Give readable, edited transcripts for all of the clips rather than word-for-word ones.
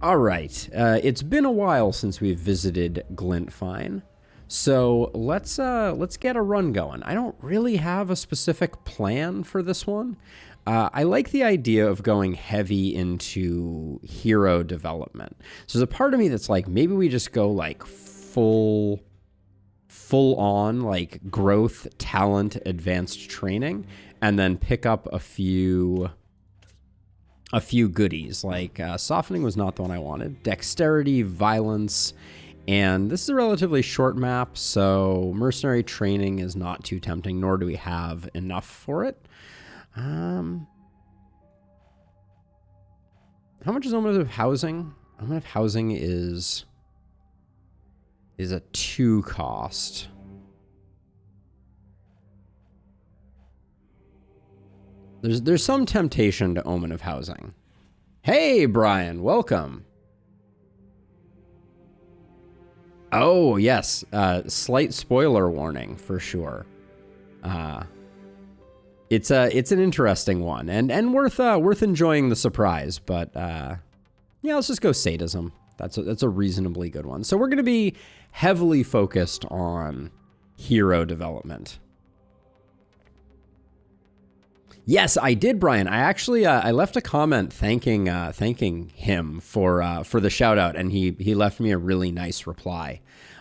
All right, it's been a while since we've visited Glintfein, so let's get a run going. I don't really have a specific plan for this one. I like the idea of going heavy into hero development. So there's a part of me that's like, maybe we just go like full on like growth, talent, advanced training, and then pick up a few goodies. Like softening was not the one I wanted. Dexterity, violence, and this is a relatively short map, so mercenary training is not too tempting, nor do we have enough for it. How much is Omen of Housing? Omen of Housing is a 2 cost. There's some temptation to Omen of Housing. Hey, Brian, welcome. Oh, yes. Slight spoiler warning for sure. It's an interesting one and worth enjoying the surprise, but yeah, let's just go sadism. That's a reasonably good one. So we're going to be heavily focused on hero development. Yes, I did, Brian. I actually I left a comment thanking him for the shout out, and he left me a really nice reply.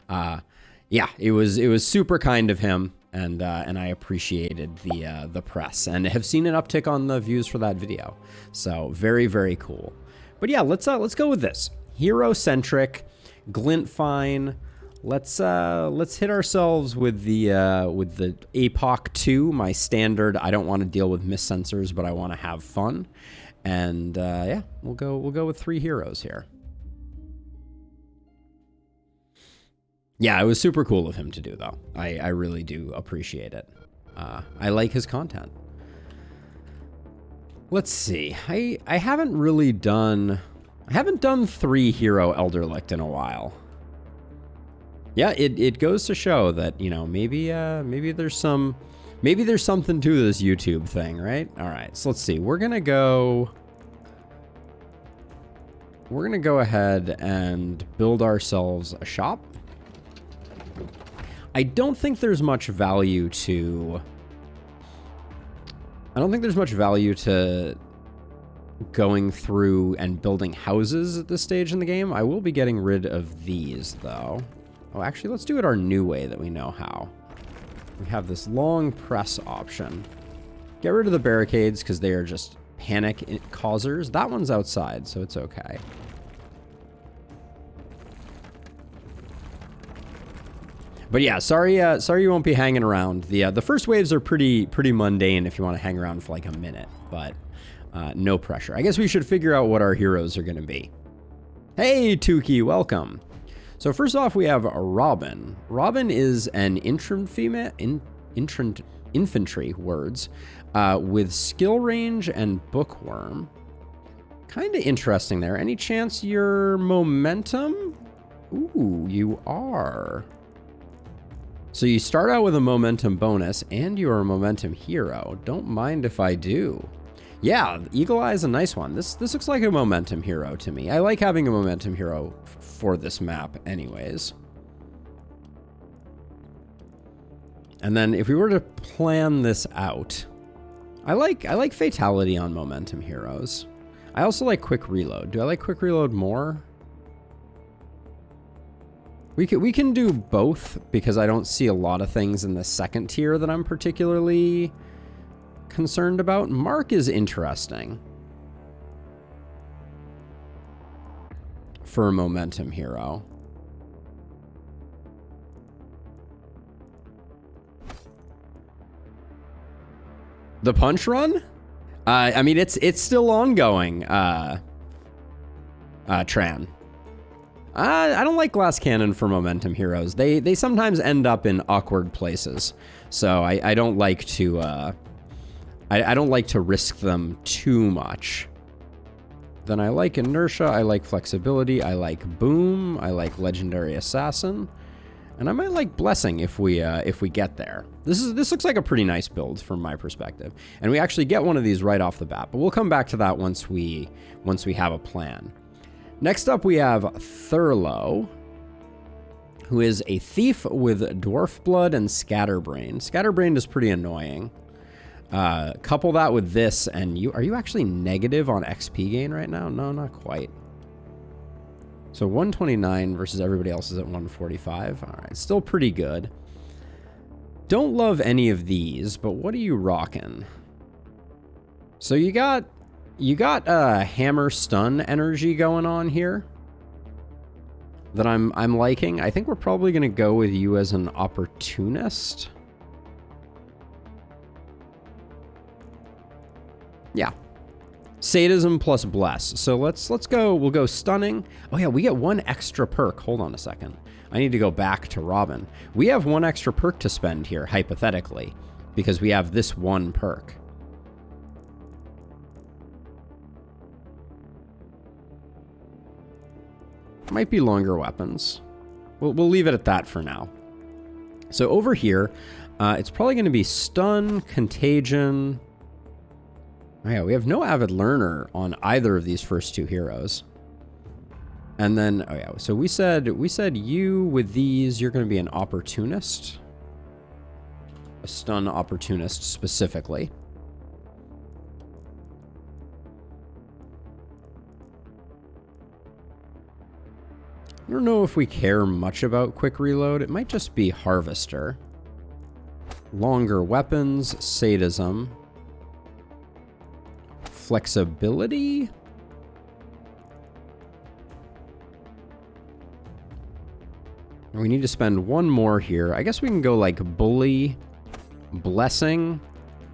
Yeah, it was super kind of him, and I appreciated the press, and have seen an uptick on the views for that video. So very, very cool. But yeah, let's go with this hero centric Glintfein. Let's hit ourselves with the APOC 2, my standard. I don't want to deal with missensors, but I want to have fun. And yeah, we'll go with 3 heroes here. Yeah, it was super cool of him to do, though. I really do appreciate it. I like his content. Let's see. I haven't really done 3 hero Elderlicht in a while. Yeah, it goes to show that, you know, maybe there's something to this YouTube thing, right? All right, so let's see. We're gonna go ahead and build ourselves a shop. I don't think there's much value to going through and building houses at this stage in the game. I will be getting rid of these, though. Oh, actually, let's do it our new way that we know how. We have this long press option. Get rid of the barricades because they are just panic causers. That one's outside, so it's okay. But yeah, sorry you won't be hanging around. The first waves are pretty mundane if you want to hang around for like a minute, but no pressure. I guess we should figure out what our heroes are going to be. Hey, Tukey, welcome. So first off, we have Robin. Robin is an infantry words with skill range and bookworm. Kind of interesting there. Any chance you're momentum? Ooh, you are. So you start out with a momentum bonus and you're a momentum hero. Don't mind if I do. Yeah, Eagle Eye is a nice one. This looks like a momentum hero to me. I like having a momentum hero for this map anyways. And then if we were to plan this out, I like fatality on momentum heroes. I also like quick reload. Do I like quick reload more? We can do both because I don't see a lot of things in the second tier that I'm particularly concerned about. Mark is interesting for a momentum hero. The punch run? I mean, it's still ongoing, Tran. I don't like glass cannon for momentum heroes. They sometimes end up in awkward places, so I don't like to I don't like to risk them too much. Then I like inertia, I like flexibility, I like boom, I like legendary assassin, and I might like blessing if we get there. This looks like a pretty nice build from my perspective, and we actually get one of these right off the bat. But we'll come back to that once we have a plan. Next up, we have Thurlow, who is a thief with dwarf blood and scatterbrain. Scatterbrain is pretty annoying. Couple that with this, and are you actually negative on XP gain right now? No, not quite. So 129 versus everybody else is at 145. All right, still pretty good. Don't love any of these, but what are you rocking? So you got hammer stun energy going on here that I'm liking. I think we're probably gonna go with you as an opportunist. Yeah. Sadism plus bless. So let's go. We'll go stunning. Oh yeah, we get one extra perk. Hold on a second. I need to go back to Robin. We have one extra perk to spend here, hypothetically, because we have this one perk. Might be longer weapons. We'll leave it at that for now. So over here, it's probably going to be stun, contagion. Oh yeah, we have no avid learner on either of these first two heroes. And then, oh yeah, so we said you with these, you're going to be an opportunist. A stun opportunist specifically. I don't know if we care much about quick reload. It might just be harvester. Longer weapons, sadism. Flexibility? We need to spend one more here. I guess we can go like bully, blessing,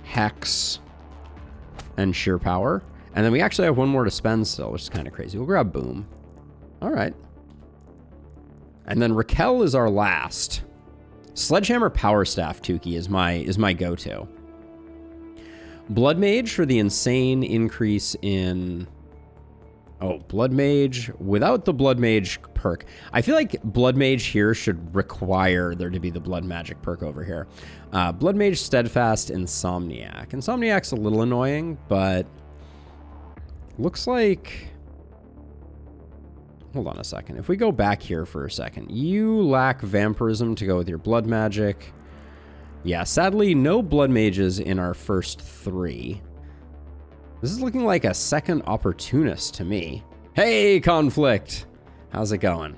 hex, and sheer power. And then we actually have one more to spend still, which is kind of crazy. We'll grab boom. All right. And then Raquel is our last. Sledgehammer Power Staff Tukey is my go-to. Blood Mage for the insane increase in... Oh, Blood Mage without the Blood Mage perk. I feel like Blood Mage here should require there to be the Blood Magic perk over here. Blood Mage Steadfast Insomniac. Insomniac's a little annoying, but looks like... Hold on a second. If we go back here for a second, you lack vampirism to go with your blood magic. Yeah, sadly, no blood mages in our first three. This is looking like a second opportunist to me. Hey, Conflict! How's it going?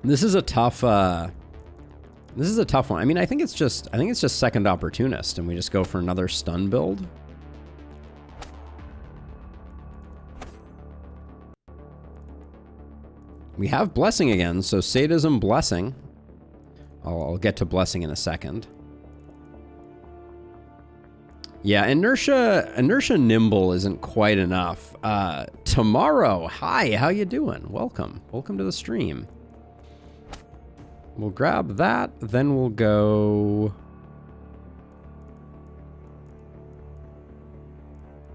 This is a tough one. I mean, I think it's just second opportunist, and we just go for another stun build. We have blessing again, so sadism, blessing. I'll get to blessing in a second. Yeah, inertia nimble isn't quite enough. Tomorrow, hi, how you doing? Welcome to the stream. We'll grab that, then we'll go...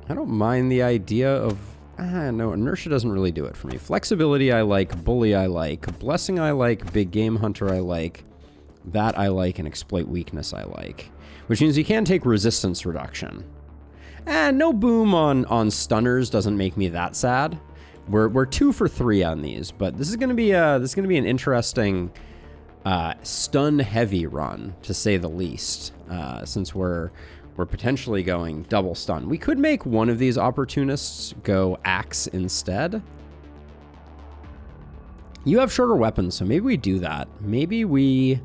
I don't mind the idea of... no, inertia doesn't really do it for me. Flexibility I like, bully I like, blessing I like, big game hunter I like, that I like, and exploit weakness I like. Which means you can take resistance reduction. And no boom on stunners doesn't make me that sad. We're 2 for 3 on these, but this is gonna be an interesting stun heavy run, to say the least, since we're potentially going double stun. We could make one of these opportunists go axe instead. You have shorter weapons, so maybe we do that. Maybe we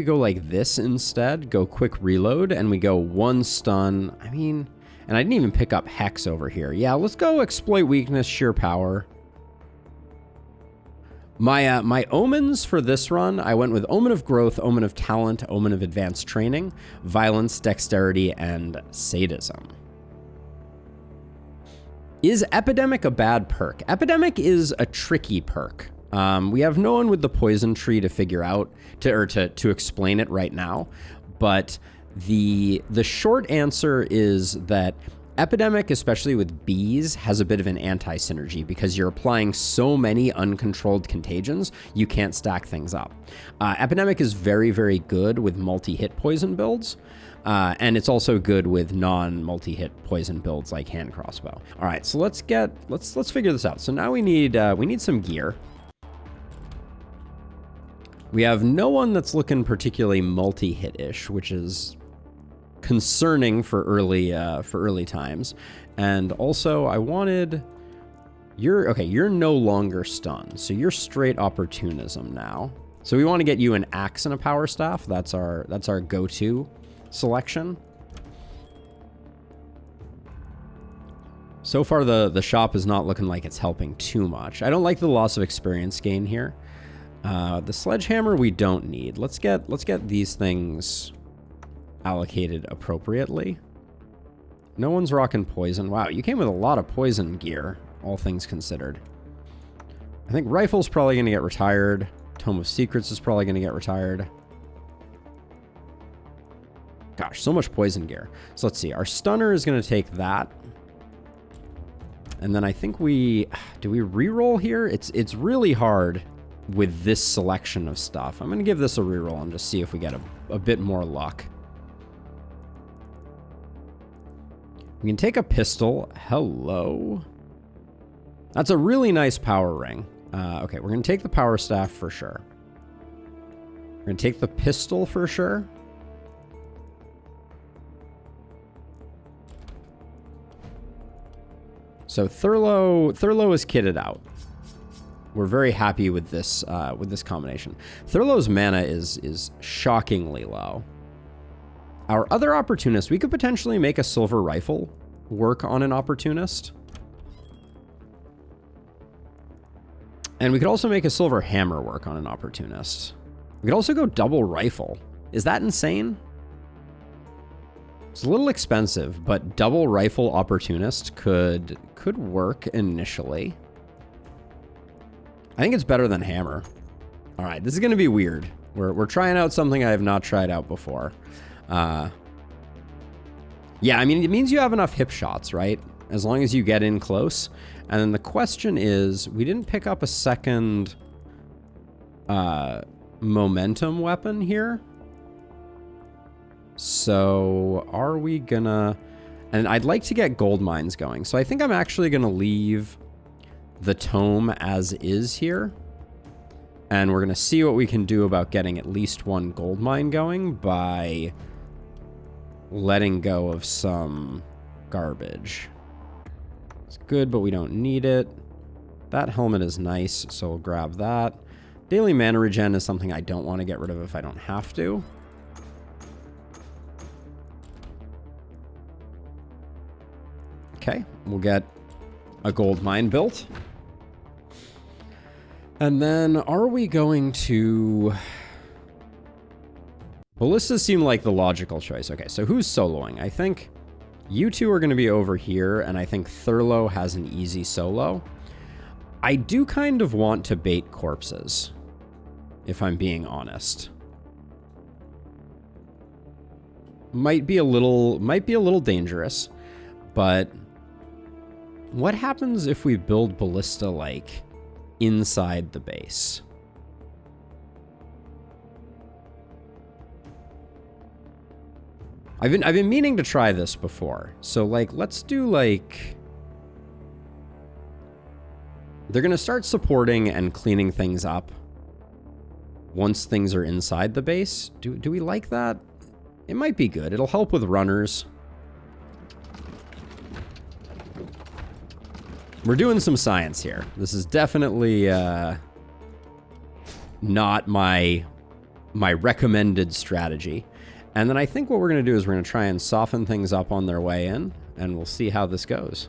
go like this instead, go quick reload, and we go 1 stun. I mean, and I didn't even pick up hex over here. Yeah, let's go exploit weakness, sheer power. My omens for this run, I went with Omen of Growth, Omen of Talent, Omen of Advanced Training, Violence, Dexterity, and Sadism. Is Epidemic a bad perk? Epidemic is a tricky perk. We have no one with the Poison Tree to figure out, to explain it right now, but the short answer is that Epidemic, especially with bees, has a bit of an anti-synergy because you're applying so many uncontrolled contagions, you can't stack things up. Epidemic is very, very good with multi-hit poison builds, and it's also good with non-multi-hit poison builds like hand crossbow. All right, so let's figure this out. So now we need some gear. We have no one that's looking particularly multi-hit-ish, which is concerning for early times. And also I wanted you're no longer stunned, so you're straight opportunism now. So we want to get you an axe and a power staff. That's our go-to selection. So far the shop is not looking like it's helping too much. I don't like the loss of experience gain here. The sledgehammer we don't need. Let's get these things allocated appropriately. No one's rocking poison. Wow, you came with a lot of poison gear, all things considered. I think rifle's probably going to get retired. Tome of Secrets is probably going to get retired. Gosh, so much poison gear. So let's see. Our stunner is going to take that. And then I think do we reroll here? It's really hard with this selection of stuff. I'm going to give this a reroll and just see if we get a bit more luck. We can take a pistol. Hello. That's a really nice power ring. Okay, we're going to take the power staff for sure. We're going to take the pistol for sure. So Thurlow is kitted out. We're very happy with this combination. Thurlow's mana is shockingly low. Our other opportunist, we could potentially make a silver rifle work on an opportunist. And we could also make a silver hammer work on an opportunist. We could also go double rifle. Is that insane? It's a little expensive, but double rifle opportunist could work initially. I think it's better than hammer. All right, this is going to be weird. We're trying out something I have not tried out before. Yeah, I mean, it means you have enough hip shots, right? As long as you get in close. And then the question is, we didn't pick up a second momentum weapon here. So are we gonna... And I'd like to get gold mines going. So I think I'm actually gonna leave the tome as is here. And we're gonna see what we can do about getting at least one gold mine going by letting go of some garbage. It's good, but we don't need it. That helmet is nice, so we'll grab that. Daily mana regen is something I don't want to get rid of if I don't have to. Okay, we'll get a gold mine built. And then are we going to... Ballistas seem like the logical choice. Okay, so who's soloing? I think you two are going to be over here, and I think Thurlow has an easy solo. I do kind of want to bait corpses, if I'm being honest. Might be a little dangerous, but what happens if we build ballista like inside the base? I've been meaning to try this before. So like, let's do like... They're going to start supporting and cleaning things up once things are inside the base. Do we like that? It might be good. It'll help with runners. We're doing some science here. This is definitely not my recommended strategy. And then I think what we're going to do is we're going to try and soften things up on their way in, and we'll see how this goes.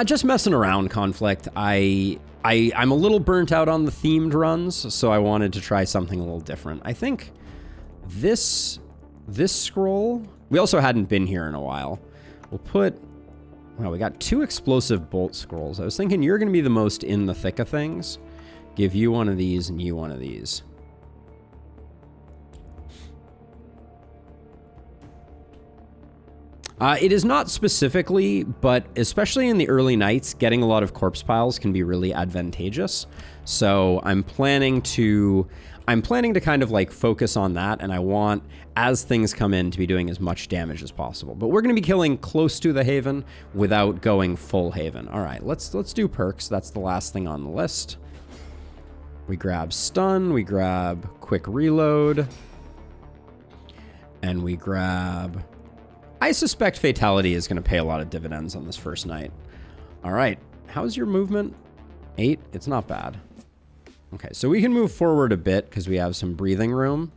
Just messing around, Conflict. I'm a little burnt out on the themed runs, so I wanted to try something a little different. I think this scroll... We also hadn't been here in a while. We'll put... Well, we got 2 explosive bolt scrolls. I was thinking you're going to be the most in the thick of things. Give you one of these and you one of these. It is not specifically, but especially in the early nights, getting a lot of corpse piles can be really advantageous. So I'm planning to kind of like focus on that, and I want, as things come in, to be doing as much damage as possible. But we're going to be killing close to the Haven without going full Haven. All right, let's do perks. That's the last thing on the list. We grab stun, we grab quick reload, and we grab... I suspect Fatality is going to pay a lot of dividends on this first night. All right. How's your movement? 8? It's not bad. Okay, so we can move forward a bit because we have some breathing room.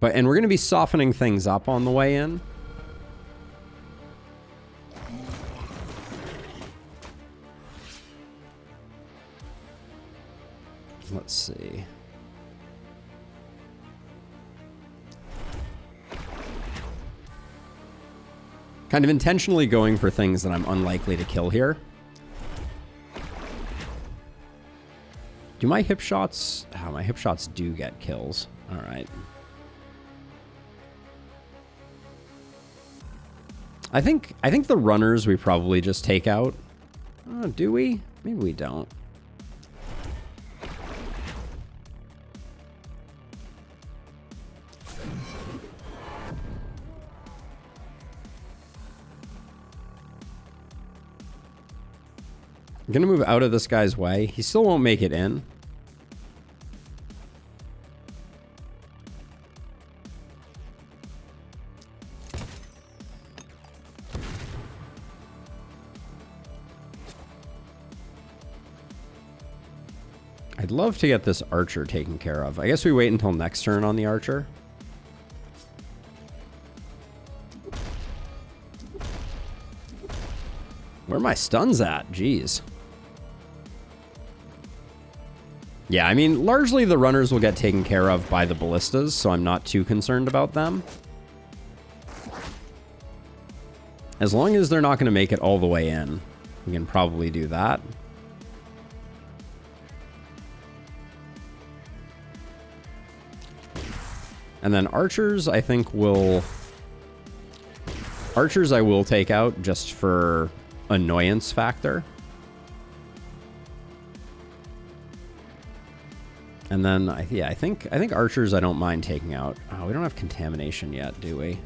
And we're going to be softening things up on the way in. Let's see. Kind of intentionally going for things that I'm unlikely to kill here. Do my hip shots... Oh, my hip shots do get kills. All right. I think the runners we probably just take out. Oh, do we? Maybe we don't. I'm gonna move out of this guy's way. He still won't make it in. I'd love to get this archer taken care of. I guess we wait until next turn on the archer. Where are my stuns at? Jeez. Yeah, I mean, largely the runners will get taken care of by the ballistas, so I'm not too concerned about them. As long as they're not going to make it all the way in, we can probably do that. And then archers, I think will... Archers I will take out just for annoyance factor. And then, yeah, I think archers I don't mind taking out. Oh, we don't have contamination yet, do we?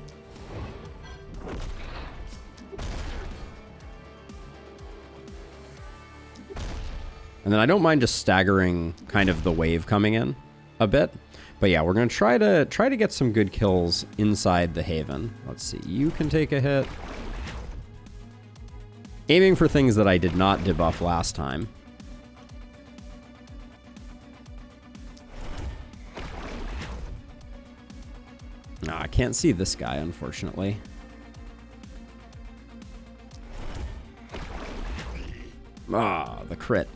And then I don't mind just staggering kind of the wave coming in a bit. But yeah, we're going to try to get some good kills inside the Haven. Let's see. You can take a hit. Aiming for things that I did not debuff last time. No, I can't see this guy, unfortunately. Ah, the crit.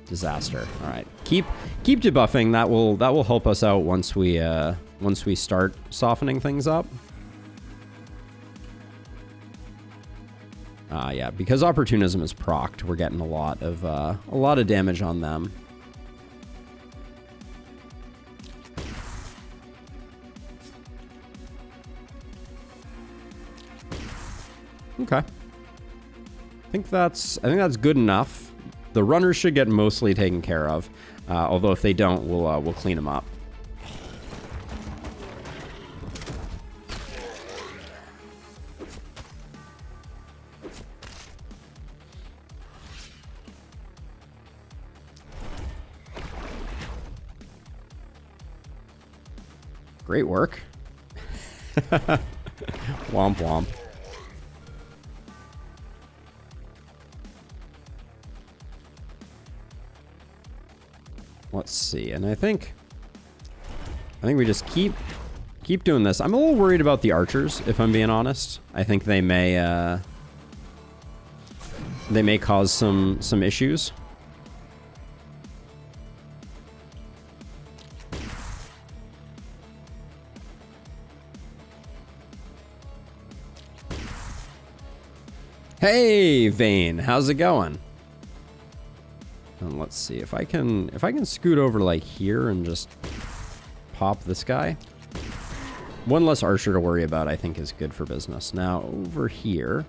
Disaster. All right, keep debuffing. That will help us out once we start softening things up. Yeah, because opportunism is procced, we're getting a lot of damage on them. Okay. I think that's good enough. The runners should get mostly taken care of. Although if they don't, we'll clean them up. Great work. Womp womp. Let's see, and I think we just keep doing this. I'm a little worried about the archers, if I'm being honest. I think they may cause some issues. Hey, Vane, how's it going? And let's see if I can scoot over like here and just pop this guy. one less archer to worry about, I think, is good for business. Now, over here.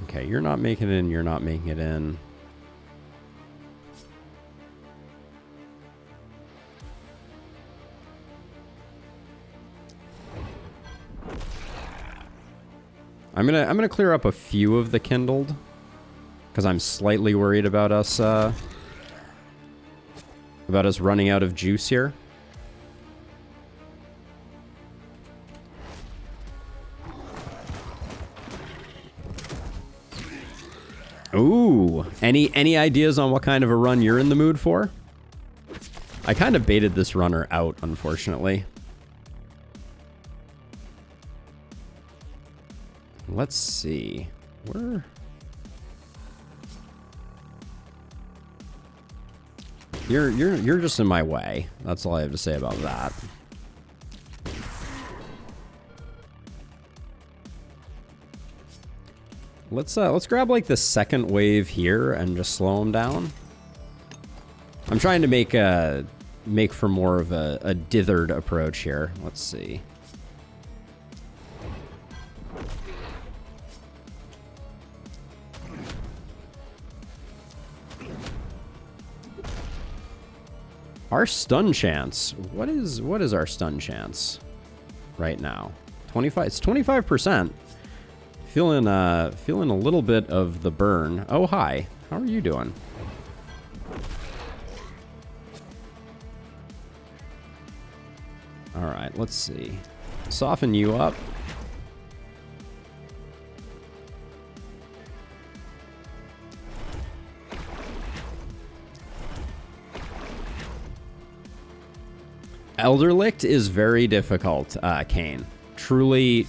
Okay, you're not making it in, you're not making it in. I'm gonna clear up a few of the kindled, because I'm slightly worried about us running out of juice here. Ooh, any ideas on what kind of a run you're in the mood for? I kind of baited this runner out, unfortunately. Let's see. Where? You're just in my way. That's all I have to say about that. Let's grab like the second wave here and just slow them down. I'm trying to make for more of a dithered approach here. Let's see. Our stun chance. What is our stun chance right now? 25. It's 25%. Feeling a little bit of the burn. Oh, hi. How are you doing? All right, let's see. Soften you up. Elderlicht is very difficult, Kane. Truly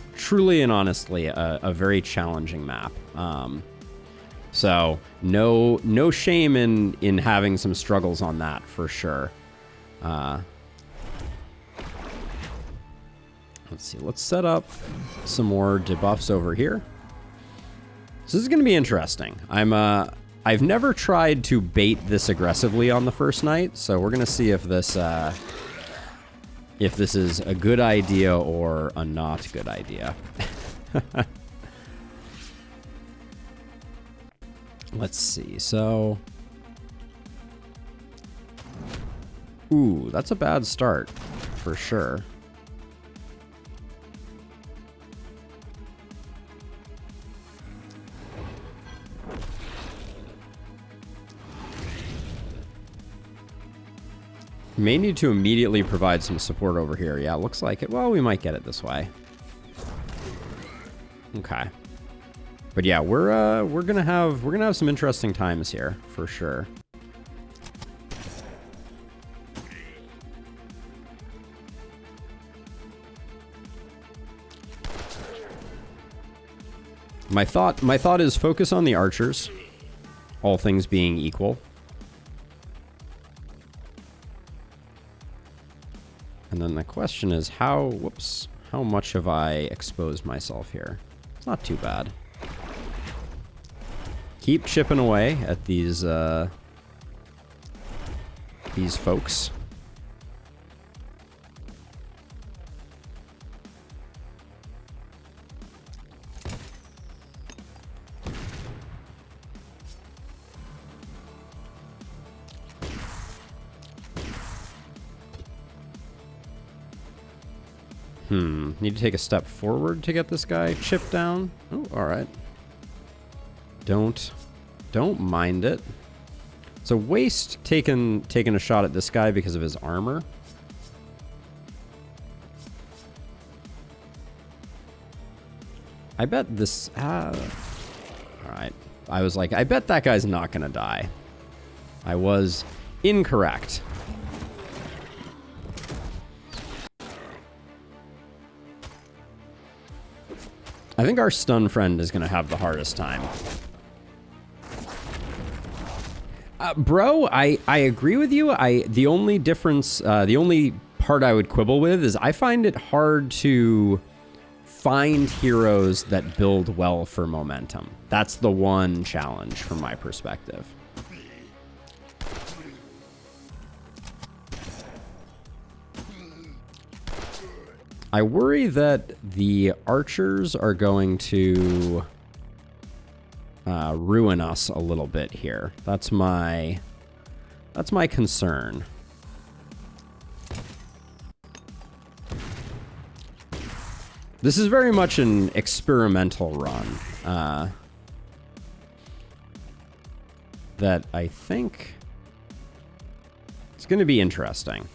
and honestly, a very challenging map. So no shame in having some struggles on that for sure. Let's see. Let's set up some more debuffs over here. So this is going to be interesting. I've never tried to bait this aggressively on the first night, so we're going to see if this is a good idea or a not good idea. Let's see. So, ooh, that's a bad start for sure. May need to immediately provide some support over here. Yeah, looks like it. Well, we might get it this way. Okay. But yeah, we're gonna have some interesting times here for sure. My thought is focus on the archers, all things being equal. And then the question is how much have I exposed myself here? It's not too bad. Keep chipping away at these folks. Need to take a step forward to get this guy chipped down. Oh, all right. Don't mind it. It's a waste taking a shot at this guy because of his armor. I bet this... all right. I was like, I bet that guy's not going to die. I was incorrect. I think our stun friend is going to have the hardest time. Bro, I agree with you. The only difference, the only part I would quibble with is I find it hard to find heroes that build well for momentum. That's the one challenge from my perspective. I worry that the archers are going to ruin us a little bit here. That's my concern. This is very much an experimental run that I think it's going to be interesting.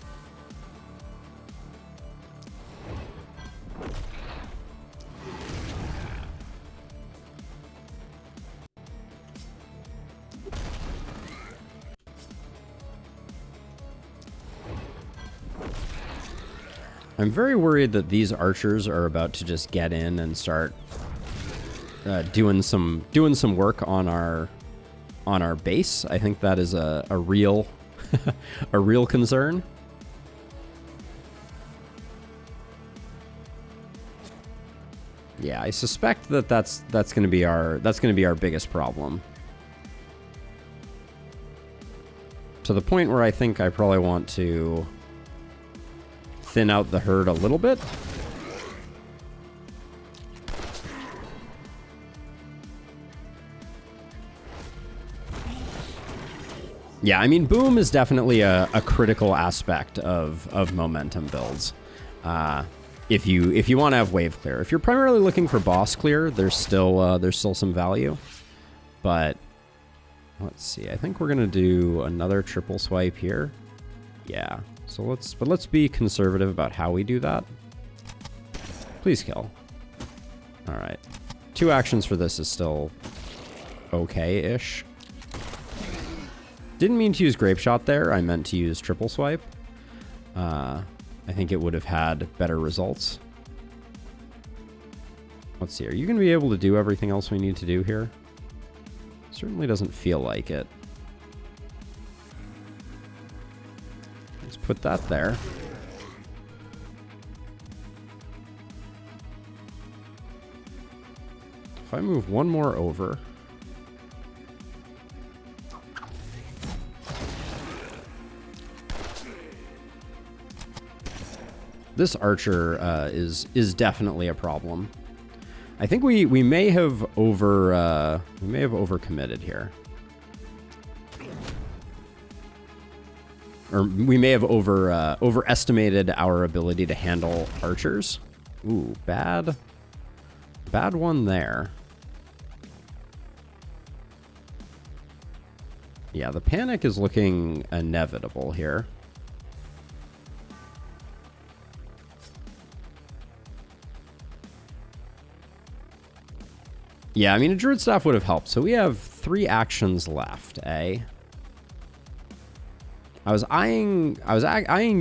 I'm very worried that these archers are about to just get in and start doing some work on our base. I think that is a real a real concern. Yeah, I suspect that that's going to be our biggest problem. To the point where I think I probably want to thin out the herd a little bit. Yeah, I mean, boom is definitely a critical aspect of momentum builds. If you want to have wave clear, if you're primarily looking for boss clear, there's still some value. But let's see. I think we're gonna do another triple swipe here. Yeah. So let's be conservative about how we do that. Please kill. All right. 2 actions for this is still okay-ish. Didn't mean to use Grape Shot there. I meant to use triple swipe. I think it would have had better results. Let's see. Are you going to be able to do everything else we need to do here? Certainly doesn't feel like it. Put that there. If I move one more over. This archer is definitely a problem. I think we may have overcommitted here. Or we may have overestimated our ability to handle archers. Ooh, bad one there. Yeah, the panic is looking inevitable here. Yeah, I mean, a Druid Staff would have helped. So we have 3 actions left, eh? I was eyeing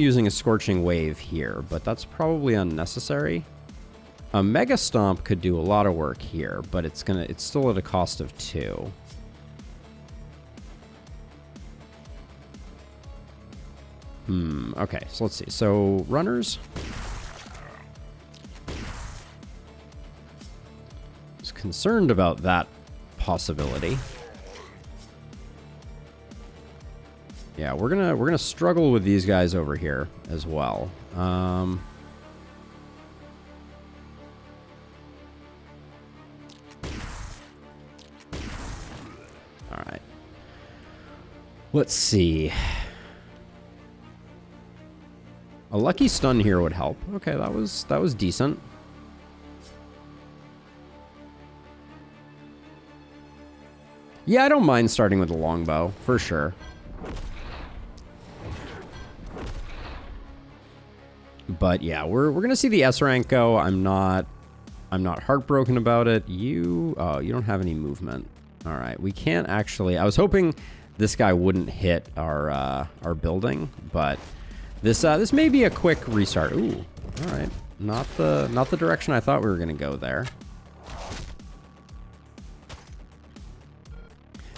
using a Scorching Wave here, but that's probably unnecessary. A Mega Stomp could do a lot of work here, but it's still at a cost of 2. Okay, so let's see. So runners. I was concerned about that possibility. Yeah, we're gonna struggle with these guys over here as well. All right. Let's see. A lucky stun here would help. Okay, that was decent. Yeah, I don't mind starting with a longbow for sure. But yeah, we're gonna see the S rank go. I'm not heartbroken about it. You don't have any movement. All right, we can't actually. I was hoping this guy wouldn't hit our building, but this may be a quick restart. Ooh, all right, not the direction I thought we were gonna go there.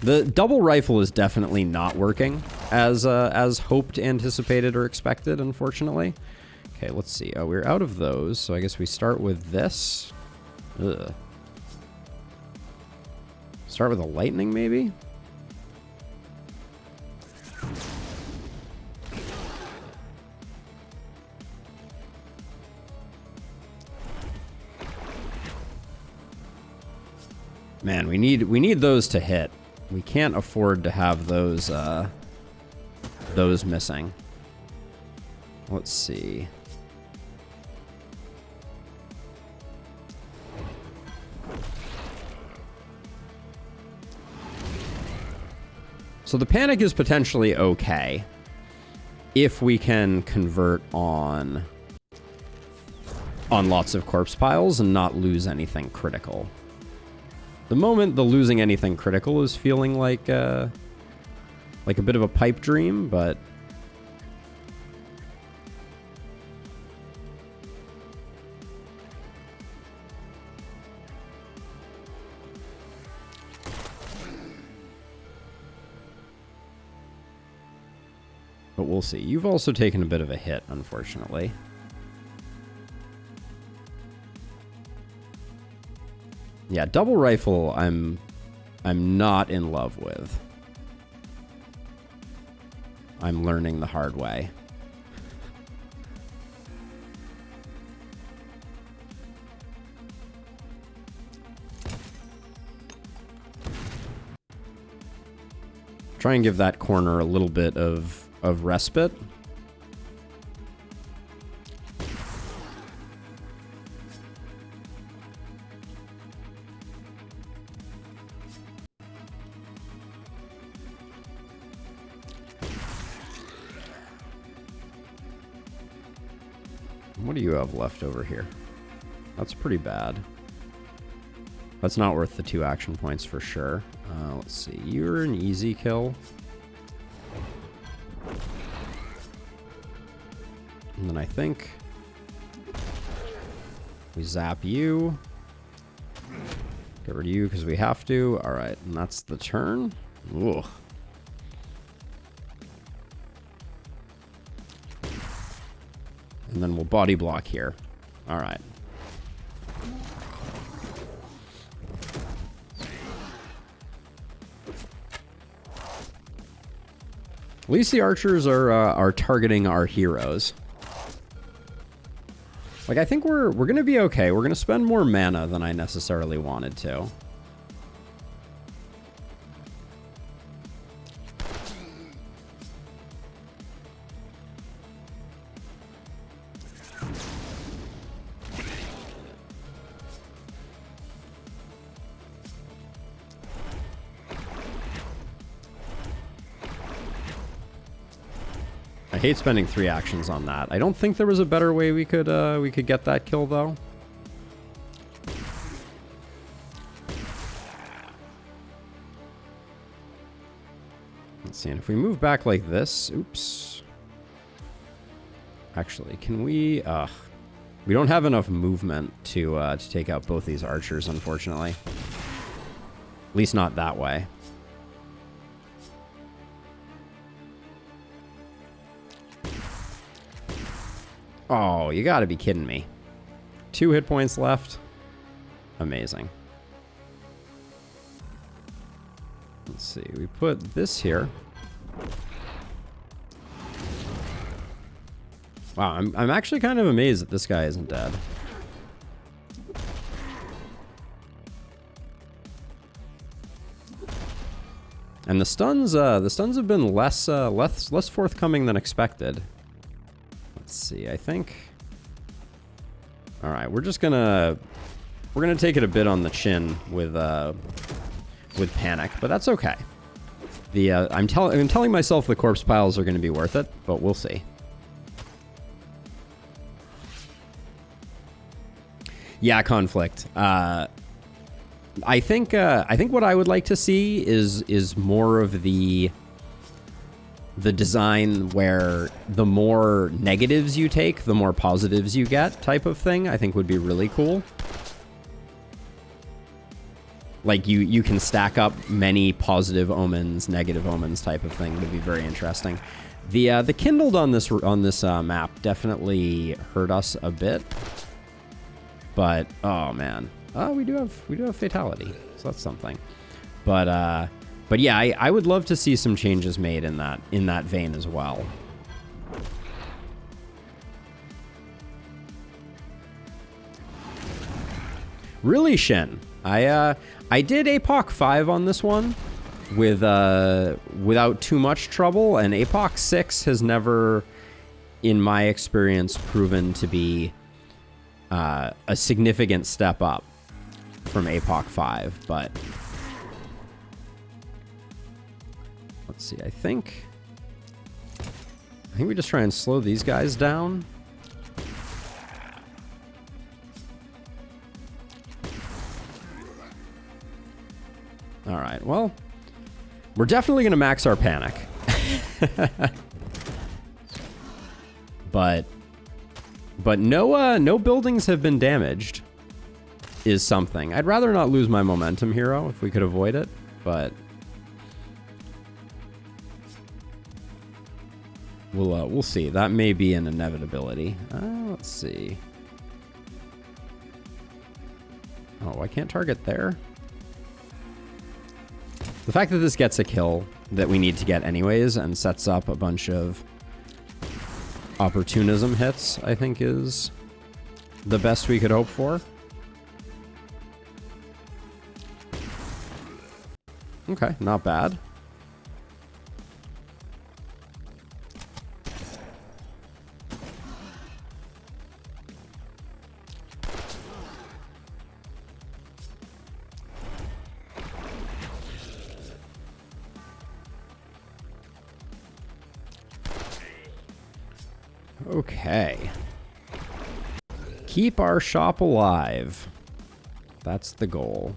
The double rifle is definitely not working as hoped, anticipated, or expected, unfortunately. Okay, let's see. Oh, we're out of those, so I guess we start with this. Ugh. Start with a lightning, maybe? Man, we need those to hit. We can't afford to have those missing. Let's see. So the panic is potentially okay if we can convert on lots of corpse piles and not lose anything critical. The moment the losing anything critical is feeling like a bit of a pipe dream, but we'll see. You've also taken a bit of a hit, unfortunately. Yeah, double rifle I'm not in love with. I'm learning the hard way. Try and give that corner a little bit of respite. What do you have left over here? That's pretty bad. That's not worth the 2 action points for sure. Let's see. You're an easy kill. And then I think we zap you. Get rid of you because we have to. All right, and that's the turn. Ugh. And then we'll body block here. All right. At least the archers are targeting our heroes. Like, I think we're gonna be okay. We're gonna spend more mana than I necessarily wanted to. I hate spending 3 actions on that. I don't think there was a better way we could get that kill though. Let's see, and if we move back like this, oops. Actually, can we? We don't have enough movement to take out both these archers, unfortunately. At least not that way. Oh, you gotta be kidding me. 2 hit points left. Amazing. Let's see, we put this here. Wow, I'm actually kind of amazed that this guy isn't dead. And the stuns have been less forthcoming than expected. Let's see, I think. All right, we're gonna take it a bit on the chin with panic, but that's okay. I'm telling myself the corpse piles are gonna be worth it, but we'll see. Yeah, conflict. I think what I would like to see is more of the design where the more negatives you take, the more positives you get type of thing. I think would be really cool. Like you can stack up many positive omens, negative omens type of thing. Would be very interesting. The kindled on this map definitely hurt us a bit. But oh man, we do have fatality, so that's something. But yeah, I would love to see some changes made in that vein as well. Really, Shin. I did APOC 5 on this one with without too much trouble, and APOC 6 has never, in my experience, proven to be a significant step up from APOC 5, but let's see, I think we just try and slow these guys down. All right, well, we're definitely going to max our panic. but no buildings have been damaged is something. I'd rather not lose my momentum hero if we could avoid it, but we'll see. That may be an inevitability. Let's see. Oh, I can't target there. The fact that this gets a kill that we need to get anyways and sets up a bunch of opportunism hits, I think, is the best we could hope for. Okay, not bad. Okay. Keep our shop alive. That's the goal.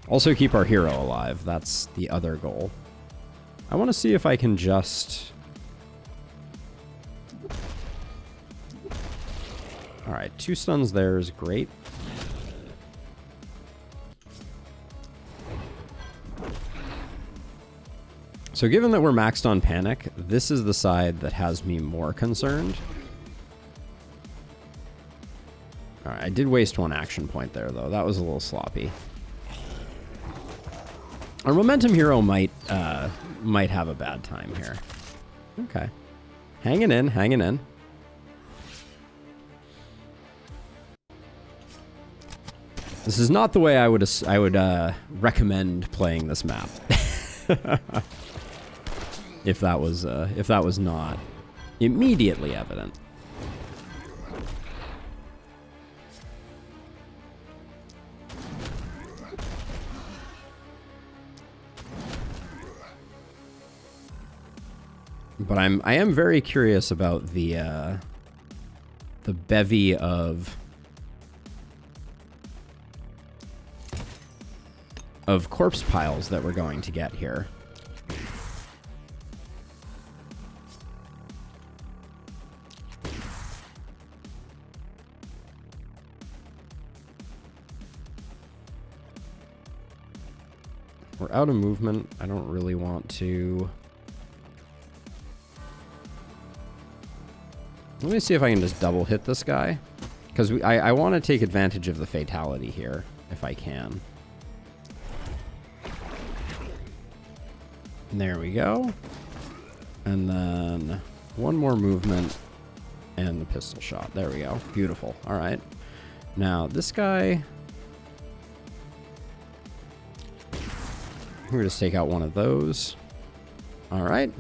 Also keep our hero alive. That's the other goal. I want to see if I can just... Alright, 2 stuns there is great. So given that we're maxed on panic, this is the side that has me more concerned. Alright, I did waste 1 action point there, though. That was a little sloppy. Our momentum hero might have a bad time here. Okay. Hanging in, hanging in. This is not the way I would recommend playing this map. if that was not immediately evident. But I am very curious about the bevy of corpse piles that we're going to get here. We're out of movement. I don't really want to... Let me see if I can just double hit this guy. Because I want to take advantage of the fatality here, if I can. There we go. And then 1 more movement and the pistol shot. There we go. Beautiful. All right. Now, this guy... We're going to take out one of those. All right.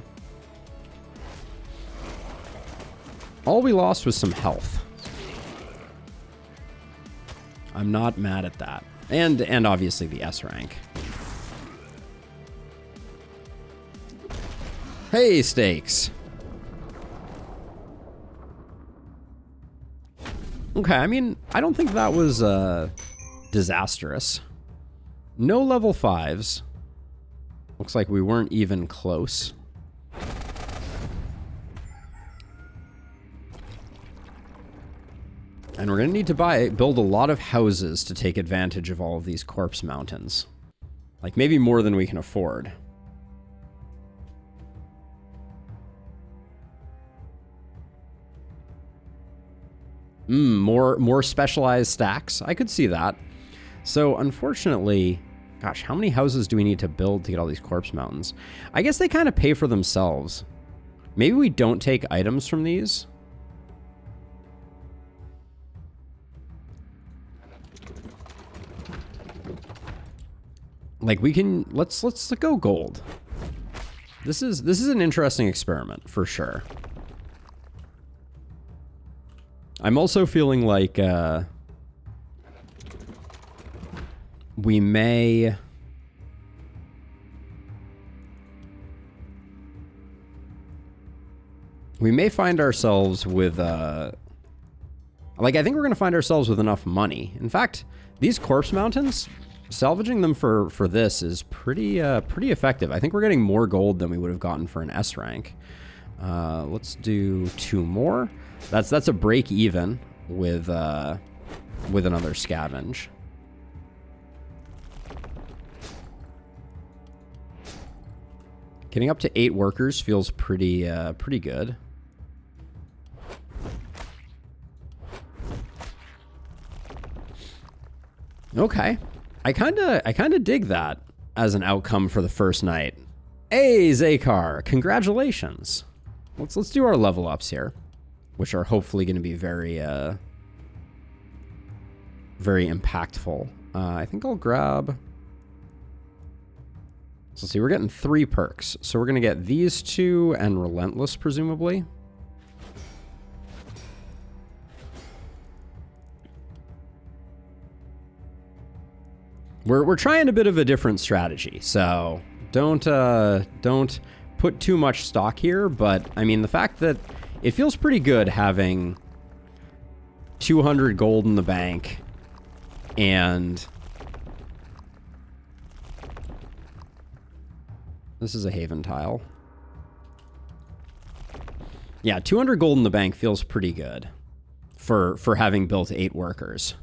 All we lost was some health. I'm not mad at that. And obviously the S rank. Hey, stakes. Okay, I mean, I don't think that was disastrous. No level 5s. Looks like we weren't even close. And we're going to need to build a lot of houses to take advantage of all of these corpse mountains. Like, maybe more than we can afford. More specialized stacks. I could see that. So, unfortunately... Gosh, how many houses do we need to build to get all these corpse mountains? I guess they kind of pay for themselves. Maybe we don't take items from these. Like we can, let's go gold. This is an interesting experiment for sure. I'm also feeling like we may find ourselves with like I think we're gonna find ourselves with enough money. In fact, these corpse mountains, salvaging them for this is pretty effective. I think we're getting more gold than we would have gotten for an S rank. Let's do 2 more. That's a break even with another scavenge. Getting up to 8 workers feels pretty good. Okay. I kind of dig that as an outcome for the first night. Hey, Zakar, congratulations. Let's do our level ups here, which are hopefully going to be very impactful. I think I'll grab. So let's see, we're getting 3 perks. So we're going to get these 2 and Relentless, presumably. We're trying a bit of a different strategy, so don't put too much stock here. But I mean, the fact that it feels pretty good having 200 gold in the bank and this is a Haven tile. Yeah, 200 gold in the bank feels pretty good for having built 8 workers.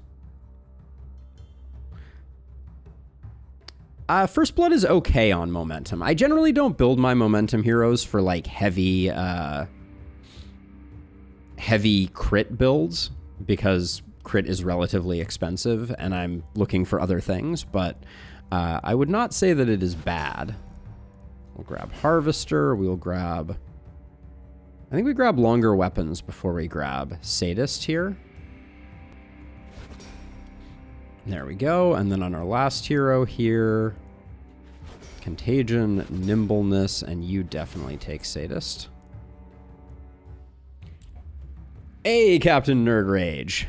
First Blood is okay on momentum. I generally don't build my momentum heroes for like heavy crit builds because crit is relatively expensive and I'm looking for other things, but I would not say that it is bad. We'll grab Harvester, we'll grab... I think we grab longer weapons before we grab Sadist here. There we go. And then on our last hero here, Contagion, Nimbleness, and you definitely take Sadist. Hey, Captain Nerd Rage.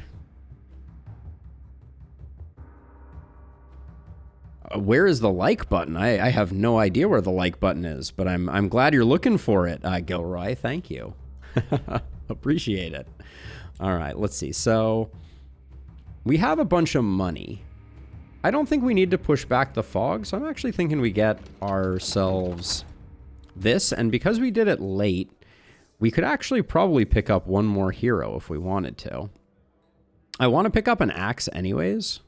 Where is the like button? I have no idea where the like button is, but I'm glad you're looking for it, Gilroy. Thank you. Appreciate it. All right, let's see. So we have a bunch of money. I don't think we need to push back the fog, so I'm actually thinking we get ourselves this, and because we did it late, we could actually probably pick up 1 more hero if we wanted to. I want to pick up an axe anyways.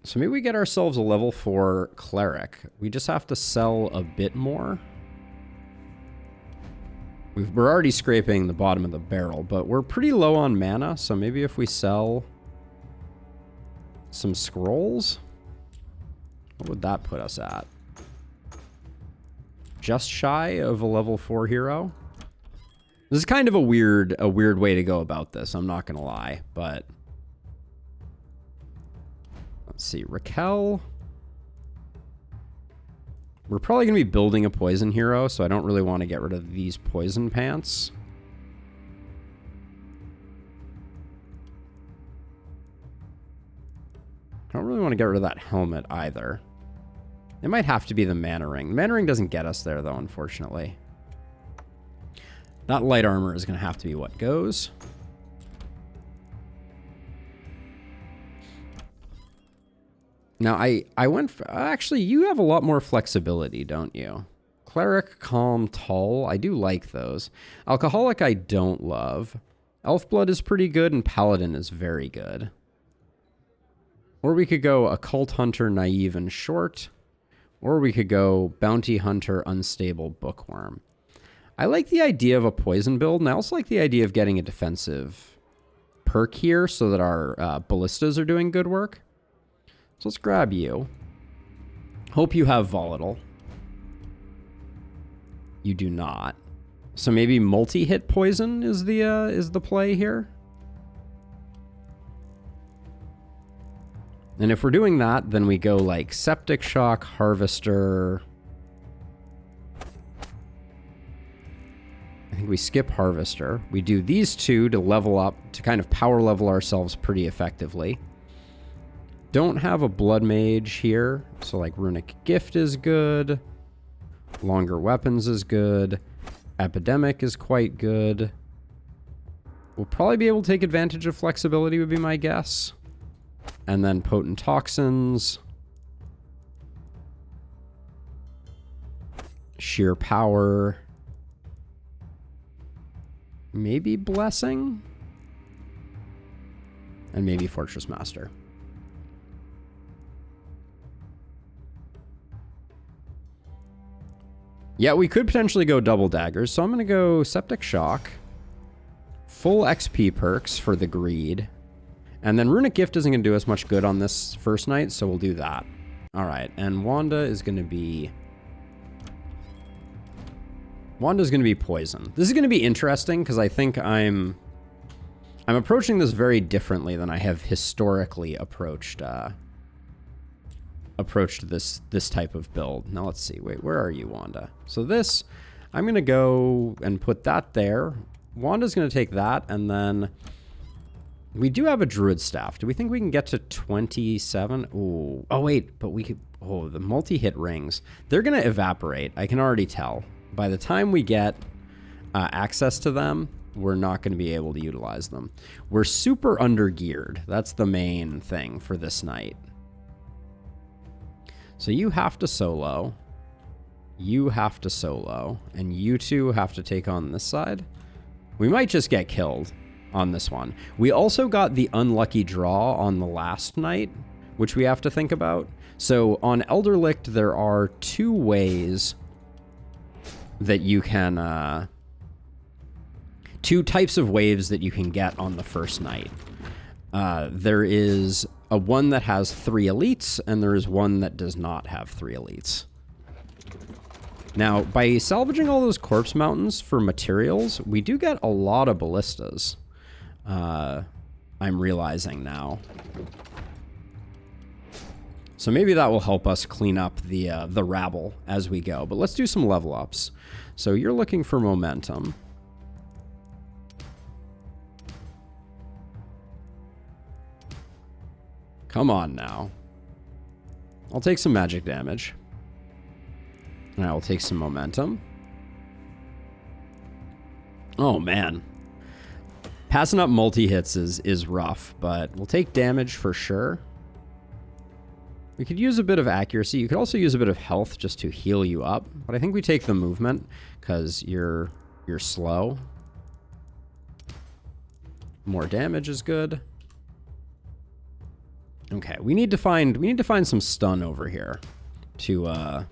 So maybe we get ourselves a level 4 cleric. We just have to sell a bit more. We're already scraping the bottom of the barrel, but we're pretty low on mana, so maybe if we sell some scrolls, what would that put us at? Just shy of a level 4 hero. This is kind of a weird way to go about this, I'm not gonna lie, but let's see, Raquel. We're probably gonna be building a poison hero, so I don't really want to get rid of these poison pants. I don't really want to get rid of that helmet either. It might have to be the mana ring. The mana ring doesn't get us there, though, unfortunately. That light armor is going to have to be what goes. Now, I went for... Actually, you have a lot more flexibility, don't you? Cleric, Calm, Tall. I do like those. Alcoholic, I don't love. Elf Blood is pretty good, and Paladin is very good. Or we could go Occult Hunter, Naive, and Short. Or we could go Bounty Hunter, Unstable, Bookworm. I like the idea of a poison build, and I also like the idea of getting a defensive perk here so that our ballistas are doing good work. So let's grab you. Hope you have Volatile. You do not. So maybe multi-hit poison is the play here. And if we're doing that, then we go like Septic Shock, Harvester. I think we skip Harvester. We do these two to level up, to kind of power level ourselves pretty effectively. Don't have a Blood Mage here, so like Runic Gift is good. Longer Weapons is good. Epidemic is quite good. We'll probably be able to take advantage of flexibility would be my guess. And then Potent Toxins. Sheer Power. Maybe Blessing. And maybe Fortress Master. Yeah, we could potentially go double daggers, so I'm going to go Septic Shock. Full XP perks for the Greed. And then Runic Gift isn't going to do us much good on this first night, so we'll do that. Alright, and Wanda's going to be Poison. This is going to be interesting, because I think I'm approaching this very differently than I have historically approached this type of build. Now let's see. Wait, where are you, Wanda? So this, I'm going to go and put that there. Wanda's going to take that, and then we do have a Druid Staff. Do we think we can get to 27? Ooh. Oh, wait, but we could... Oh, the multi-hit rings. They're going to evaporate. I can already tell. By the time we get access to them, we're not going to be able to utilize them. We're super under-geared. That's the main thing for this night. So you have to solo. You have to solo. And you two have to take on this side. We might just get killed on this one. We also got the unlucky draw on the last night, which we have to think about. So on Elderlicht, there are two ways that you can... two types of waves that you can get on the first night. There is a one that has 3 elites, and there is one that does not have 3 elites. Now, by salvaging all those corpse mountains for materials, we do get a lot of ballistas. I'm realizing now. So maybe that will help us clean up the rabble as we go. But let's do some level ups. So you're looking for momentum. Come on now. I'll take some magic damage. And I will take some momentum. Oh, man. Passing up multi-hits is rough, but we'll take damage for sure. We could use a bit of accuracy. You could also use a bit of health just to heal you up. But I think we take the movement because you're slow. More damage is good. Okay, we need to find some stun over here to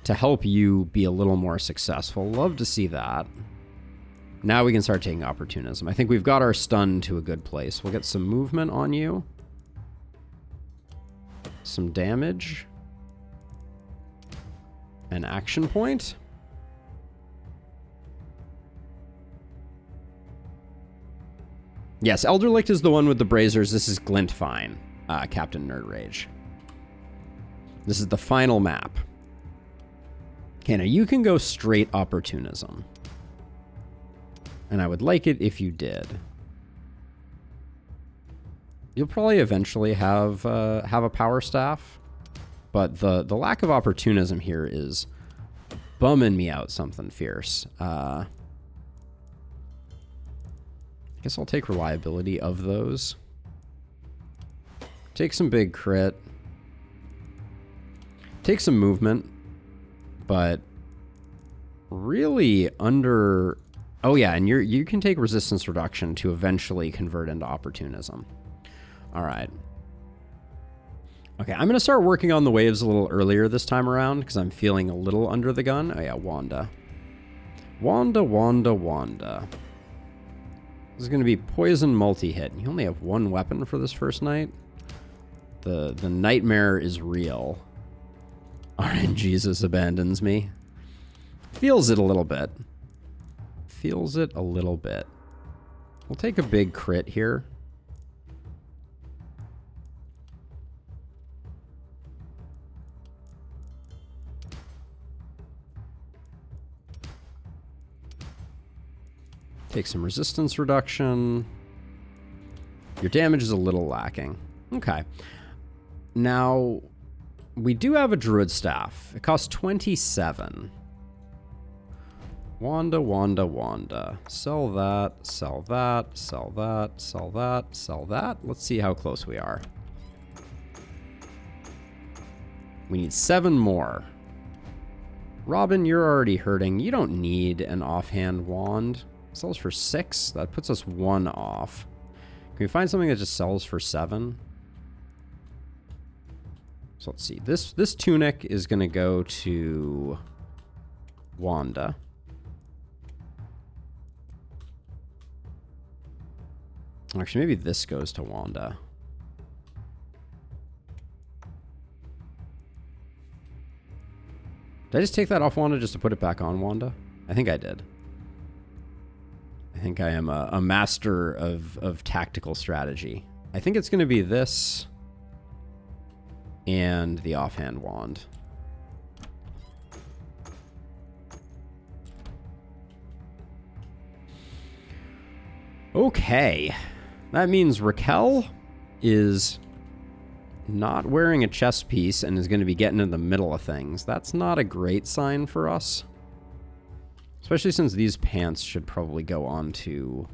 help you be a little more successful. Love to see that. Now we can start taking opportunism. I think we've got our stun to a good place. We'll get some movement on you. Some damage. An action point. Yes, Elderlicht is the one with the Brazers. This is Glintfein, Captain Nerd Rage. This is the final map. Okay, now you can go straight opportunism. And I would like it if you did. You'll probably eventually have a power staff, but the lack of opportunism here is bumming me out something fierce. I guess I'll take reliability of those. Take some big crit. Take some movement, but really under... Oh yeah, and you can take resistance reduction to eventually convert into opportunism. All right. Okay, I'm going to start working on the waves a little earlier this time around because I'm feeling a little under the gun. Oh yeah, Wanda. Wanda. This is going to be poison multi-hit. You only have one weapon for this first night. The nightmare is real. RNGesus abandons me. Feels it a little bit. Feels it a little bit. We'll take a big crit here. Take some resistance reduction. Your damage is a little lacking. Okay. Now, we do have a druid staff. It costs 27. Wanda. Sell that, sell that, sell that, sell that, sell that. Let's see how close we are. We need 7 more. Robin, you're already hurting. You don't need an offhand wand. Sells for 6. That puts us 1 off. Can we find something that just sells for 7? So let's see. This tunic is going to go to Wanda. Actually, maybe this goes to Wanda. Did I just take that off Wanda just to put it back on Wanda? I think I did. I think I am a master of tactical strategy. I think it's going to be this and the offhand wand. Okay. That means Raquel is not wearing a chest piece and is going to be getting in the middle of things. That's not a great sign for us. Especially since these pants should probably go on to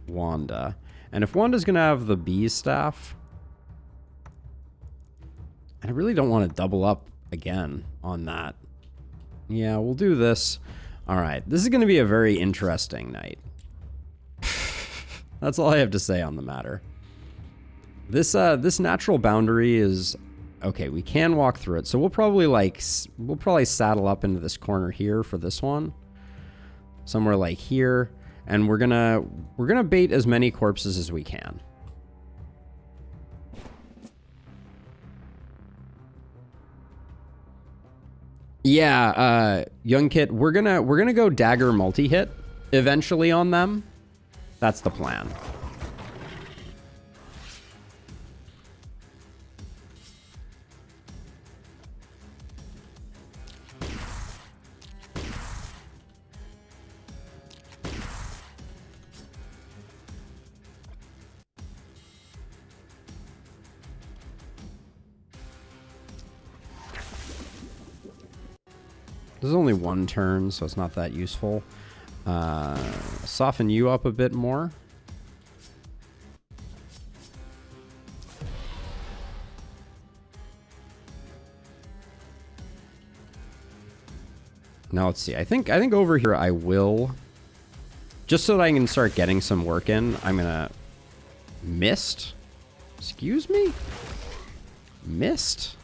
Wanda. And if Wanda's going to have the bee staff, I really don't want to double up again on that. Yeah, we'll do this. All right, this is going to be a very interesting night. That's all I have to say on the matter. This natural boundary is okay. We can walk through it, so we'll probably saddle up into this corner here for this one, somewhere like here, and we're gonna bait as many corpses as we can. Yeah, young kit, we're gonna go dagger multi-hit eventually on them. That's the plan. This is only 1 turn, so it's not that useful. Soften you up a bit more. Now let's see. I think over here I will, just so that I can start getting some work in, I'm gonna mist. Excuse me? Mist?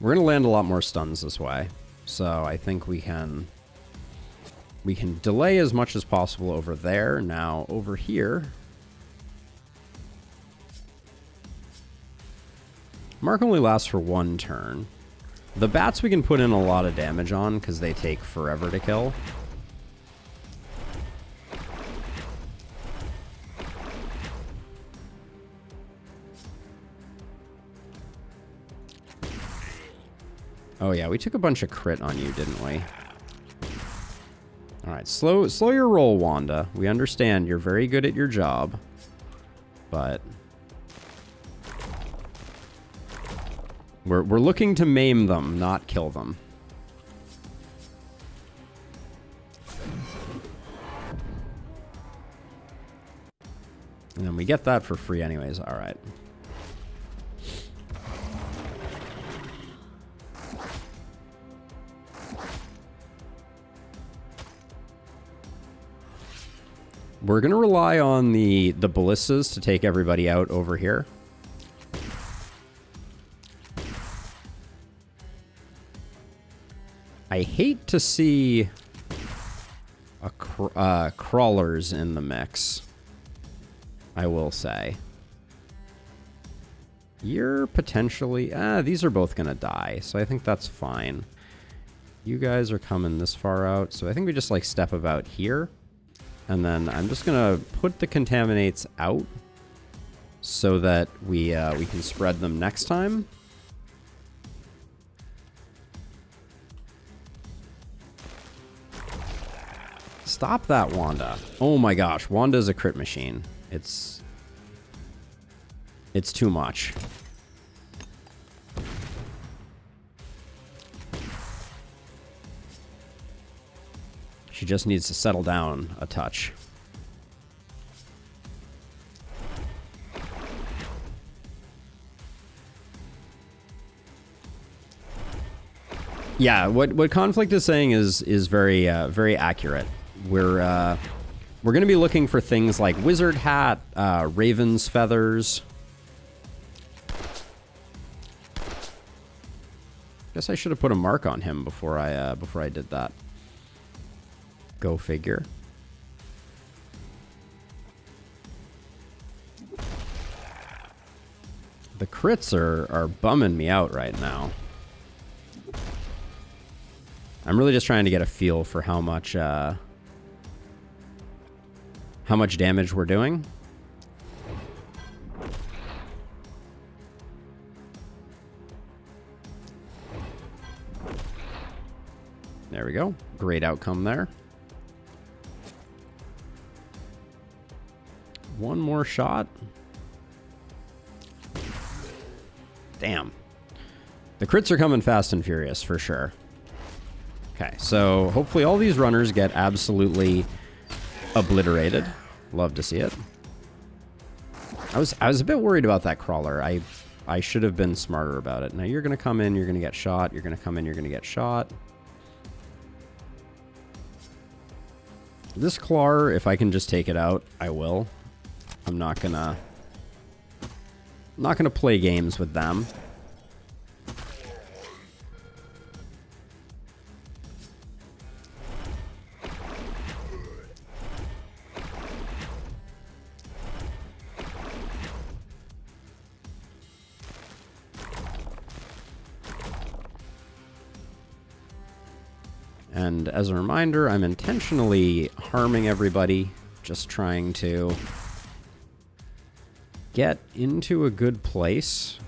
We're gonna land a lot more stuns this way, so I think we can delay as much as possible over there. Now over here, Mark only lasts for 1 turn. The bats we can put in a lot of damage on because they take forever to kill. Oh yeah, we took a bunch of crit on you, didn't we? All right, slow your roll, Wanda. We understand you're very good at your job, but we're looking to maim them, not kill them. And then we get that for free anyways. All right. We're going to rely on the ballistas to take everybody out over here. I hate to see crawlers in the mix, I will say. You're potentially... these are both going to die, so I think that's fine. You guys are coming this far out, so I think we just like step about here. And then I'm just gonna put the contaminates out so that we can spread them next time. Stop that, Wanda. Oh my gosh, Wanda's a crit machine. It's too much. She just needs to settle down a touch. Yeah, what Conflict is saying is very very accurate. We're going to be looking for things like Wizard Hat, Raven's Feathers. Guess I should have put a mark on him before I did that. Go figure. The crits are bumming me out right now. I'm really just trying to get a feel for how much damage we're doing. There we go. Great outcome there. One more shot. Damn. The crits are coming fast and furious for sure. Okay, so hopefully all these runners get absolutely obliterated. Love to see it. I was a bit worried about that crawler. I should have been smarter about it. Now you're gonna come in, you're gonna get shot, you're gonna come in, you're gonna get shot. This Clar, if I can just take it out, I will. I'm not gonna play games with them. And as a reminder, I'm intentionally harming everybody, just trying to get into a good place.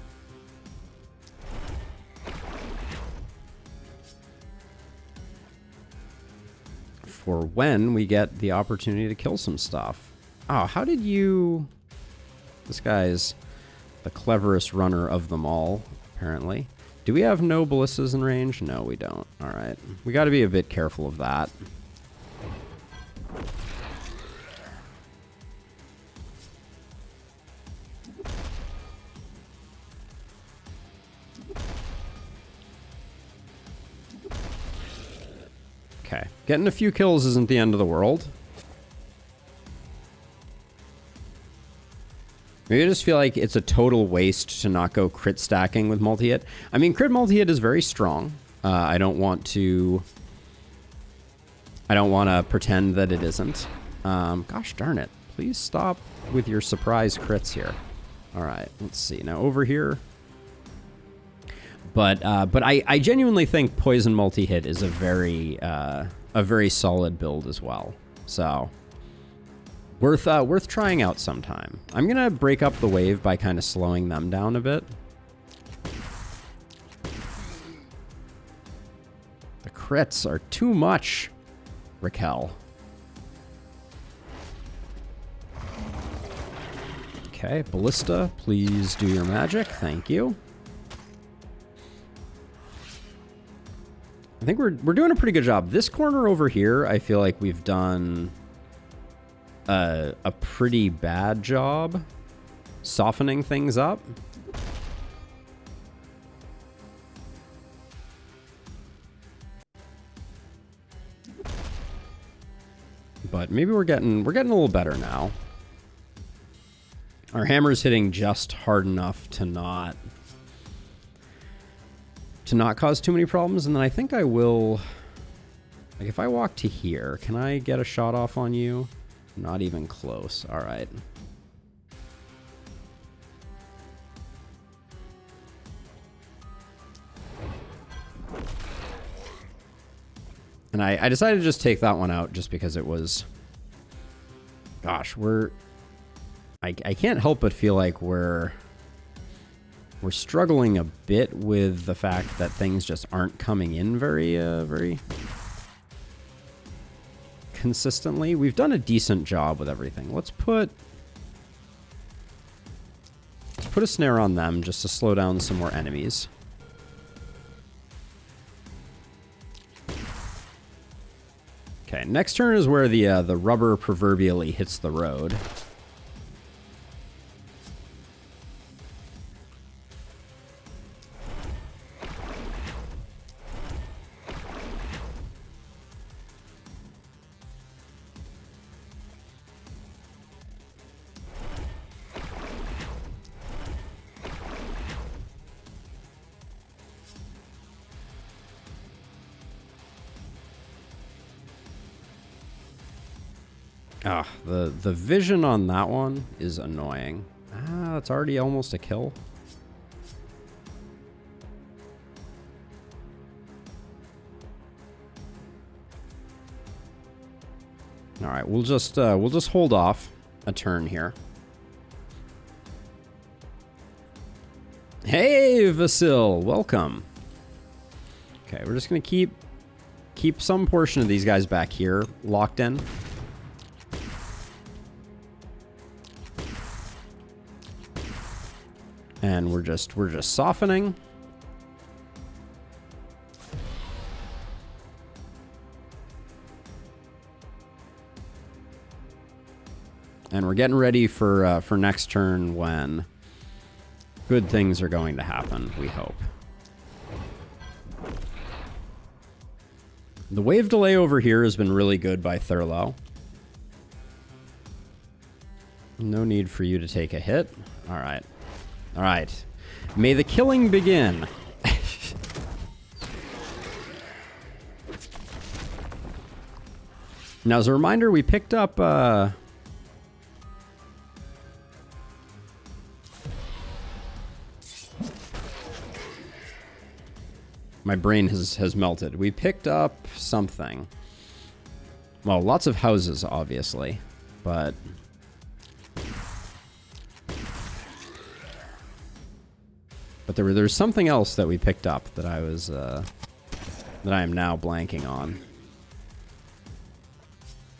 For when we get the opportunity to kill some stuff. Oh, how did you... This guy's the cleverest runner of them all, apparently. Do we have no ballistas in range? No, we don't. All right. We got to be a bit careful of that. Okay. Getting a few kills isn't the end of the world. Maybe I just feel like it's a total waste to not go crit stacking with multi-hit. I mean, crit multi-hit is very strong. I don't want to pretend that it isn't. Gosh darn it. Please stop with your surprise crits here. All right, let's see. Now over here. But I genuinely think poison multi-hit is a very solid build as well. So worth trying out sometime. I'm gonna break up the wave by kind of slowing them down a bit. The crits are too much, Raquel. Okay, Ballista, please do your magic. Thank you. I think we're doing a pretty good job. This corner over here, I feel like we've done a pretty bad job softening things up. But maybe we're getting a little better now. Our hammer's hitting just hard enough to not cause too many problems, and then I think I will, like, if I walk to here, can I get a shot off on you? Not even close. All right. And I decided to just take that one out just because it was... Gosh, I can't help but feel like we're struggling a bit with the fact that things just aren't coming in very consistently. We've done a decent job with everything. Let's put a snare on them just to slow down some more enemies. Okay, next turn is where the rubber proverbially hits the road. Ah, the vision on that one is annoying. Ah, it's already almost a kill. All right, we'll just hold off a turn here. Hey, Vasil, welcome. Okay, we're just gonna keep some portion of these guys back here locked in. And we're just softening. And we're getting ready for next turn when good things are going to happen, we hope. The wave delay over here has been really good by Thurlow. No need for you to take a hit. All right. All right. May the killing begin. Now, as a reminder, we picked up... My brain has melted. We picked up something. Well, lots of houses, obviously, but... But there's something else that we picked up that I was that I am now blanking on.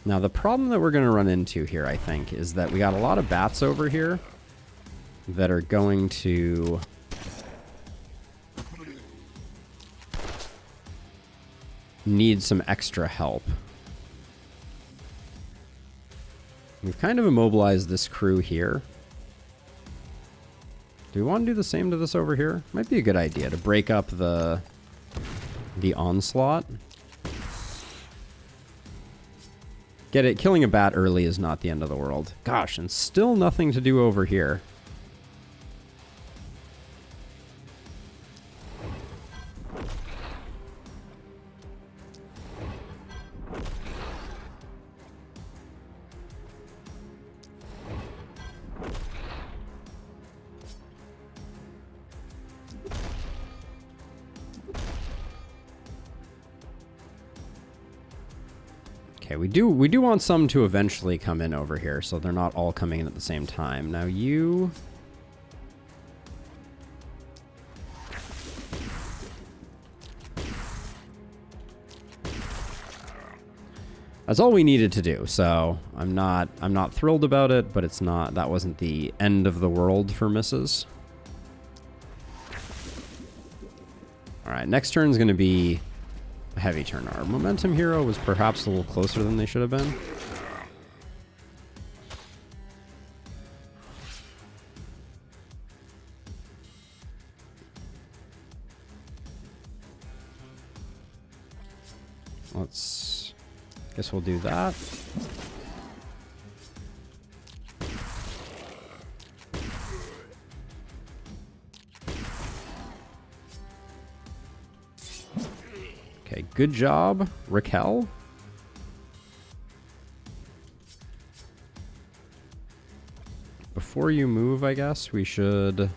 Now the problem that we're going to run into here, I think, is that we got a lot of bats over here that are going to need some extra help. We've kind of immobilized this crew here. Do we want to do the same to this over here? Might be a good idea to break up the onslaught. Get it, killing a bat early is not the end of the world. Gosh, and still nothing to do over here. Okay, we do want some to eventually come in over here, so they're not all coming in at the same time. Now you... That's all we needed to do, so I'm not thrilled about it, but that wasn't the end of the world for misses. Alright, next turn is going to be a heavy turn. Our momentum hero was perhaps a little closer than they should have been. Guess we'll do that. Okay, good job, Raquel. Before you move, I guess, we should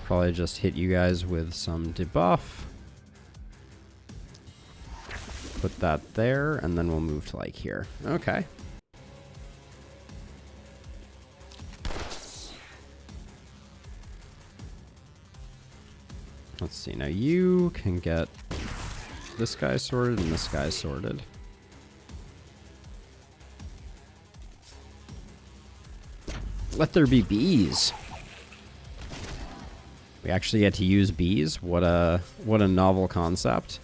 probably just hit you guys with some debuff. Put that there, and then we'll move to like here. Okay. Let's see. Now you can get this guy sorted and this guy sorted. Let there be bees. We actually get to use bees. What a novel concept.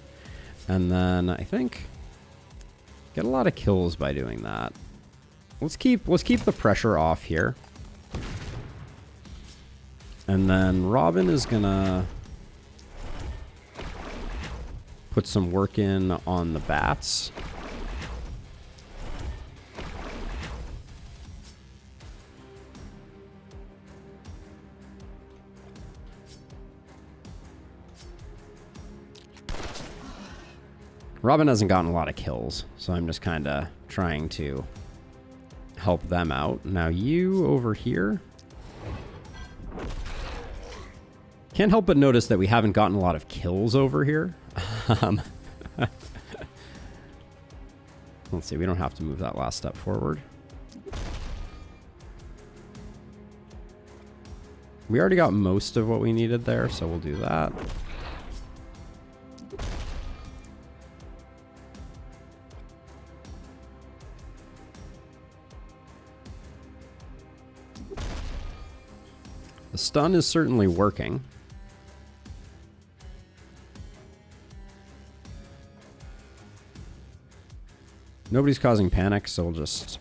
And then I think get a lot of kills by doing that. Let's keep the pressure off here. And then Robin is gonna put some work in on the bats. Robin hasn't gotten a lot of kills, so I'm just kind of trying to help them out. Now you over here. Can't help but notice that we haven't gotten a lot of kills over here. Let's see, we don't have to move that last step forward. We already got most of what we needed there, so we'll do that. The stun is certainly working. Nobody's causing panic, so we'll just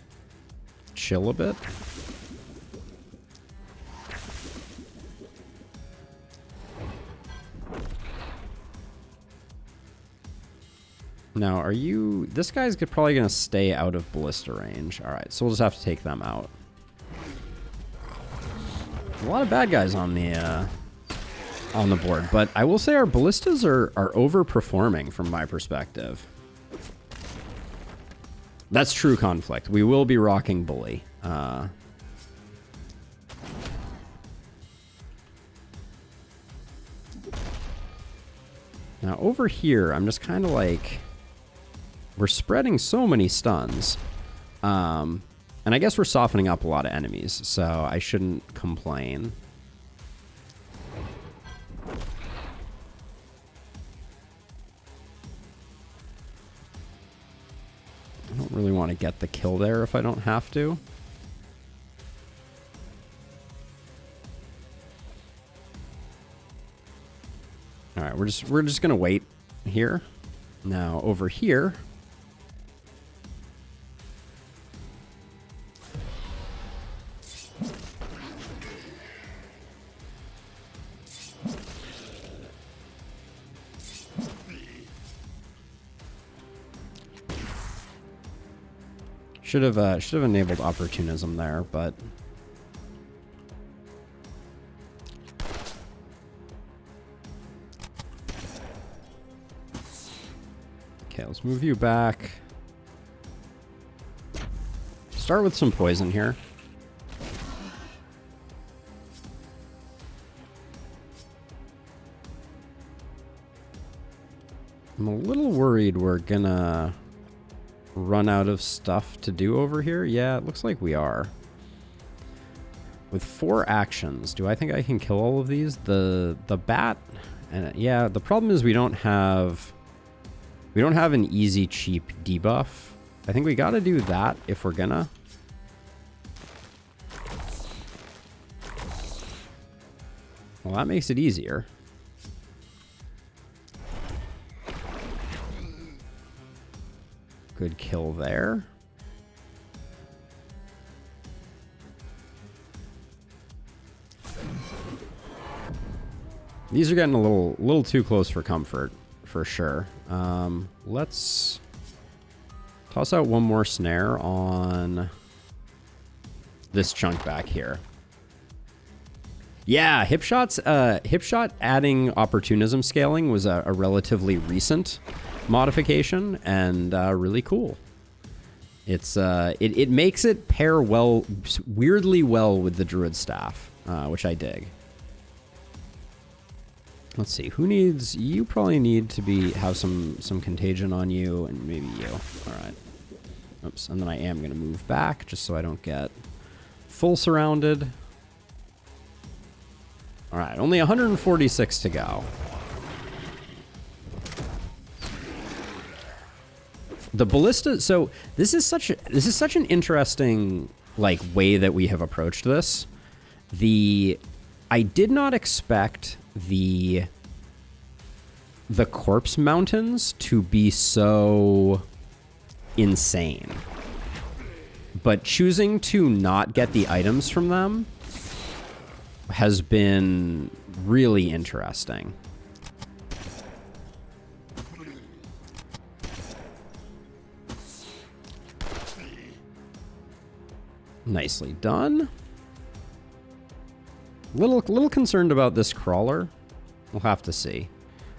chill a bit. Now, are you... This guy's probably going to stay out of ballista range. All right, so we'll just have to take them out. A lot of bad guys on the board, but I will say our ballistas are overperforming from my perspective. That's true conflict. We will be rocking bully. Now over here, I'm just kind of like, we're spreading so many stuns. And I guess we're softening up a lot of enemies, so I shouldn't complain. I don't really want to get the kill there if I don't have to. All right, we're just gonna wait here. Now over here. Should have enabled opportunism there, but okay, let's move you back. Start with some poison here. I'm a little worried we're gonna run out of stuff to do over here. Yeah, it looks like we are. With 4 actions, do I think I can kill all of these? The bat, and yeah, the problem is we don't have an easy, cheap debuff. I think we got to do that if we're gonna. Well, that makes it easier. Good kill there. These are getting a little too close for comfort, for sure. Let's toss out one more snare on this chunk back here. Yeah, hipshot adding opportunism scaling was a relatively recent modification and really cool. It's it makes it pair well, weirdly well with the druid staff, which I dig. Let's see. Who needs... You probably need to have some contagion on you, and maybe you. All right. Oops. And then I am going to move back just so I don't get full surrounded. All right. Only 146 to go. The ballista... So this is such an interesting like way that we have approached this. I did not expect the corpse mountains to be so insane. But choosing to not get the items from them has been really interesting. Nicely done. Little concerned about this crawler. We'll have to see.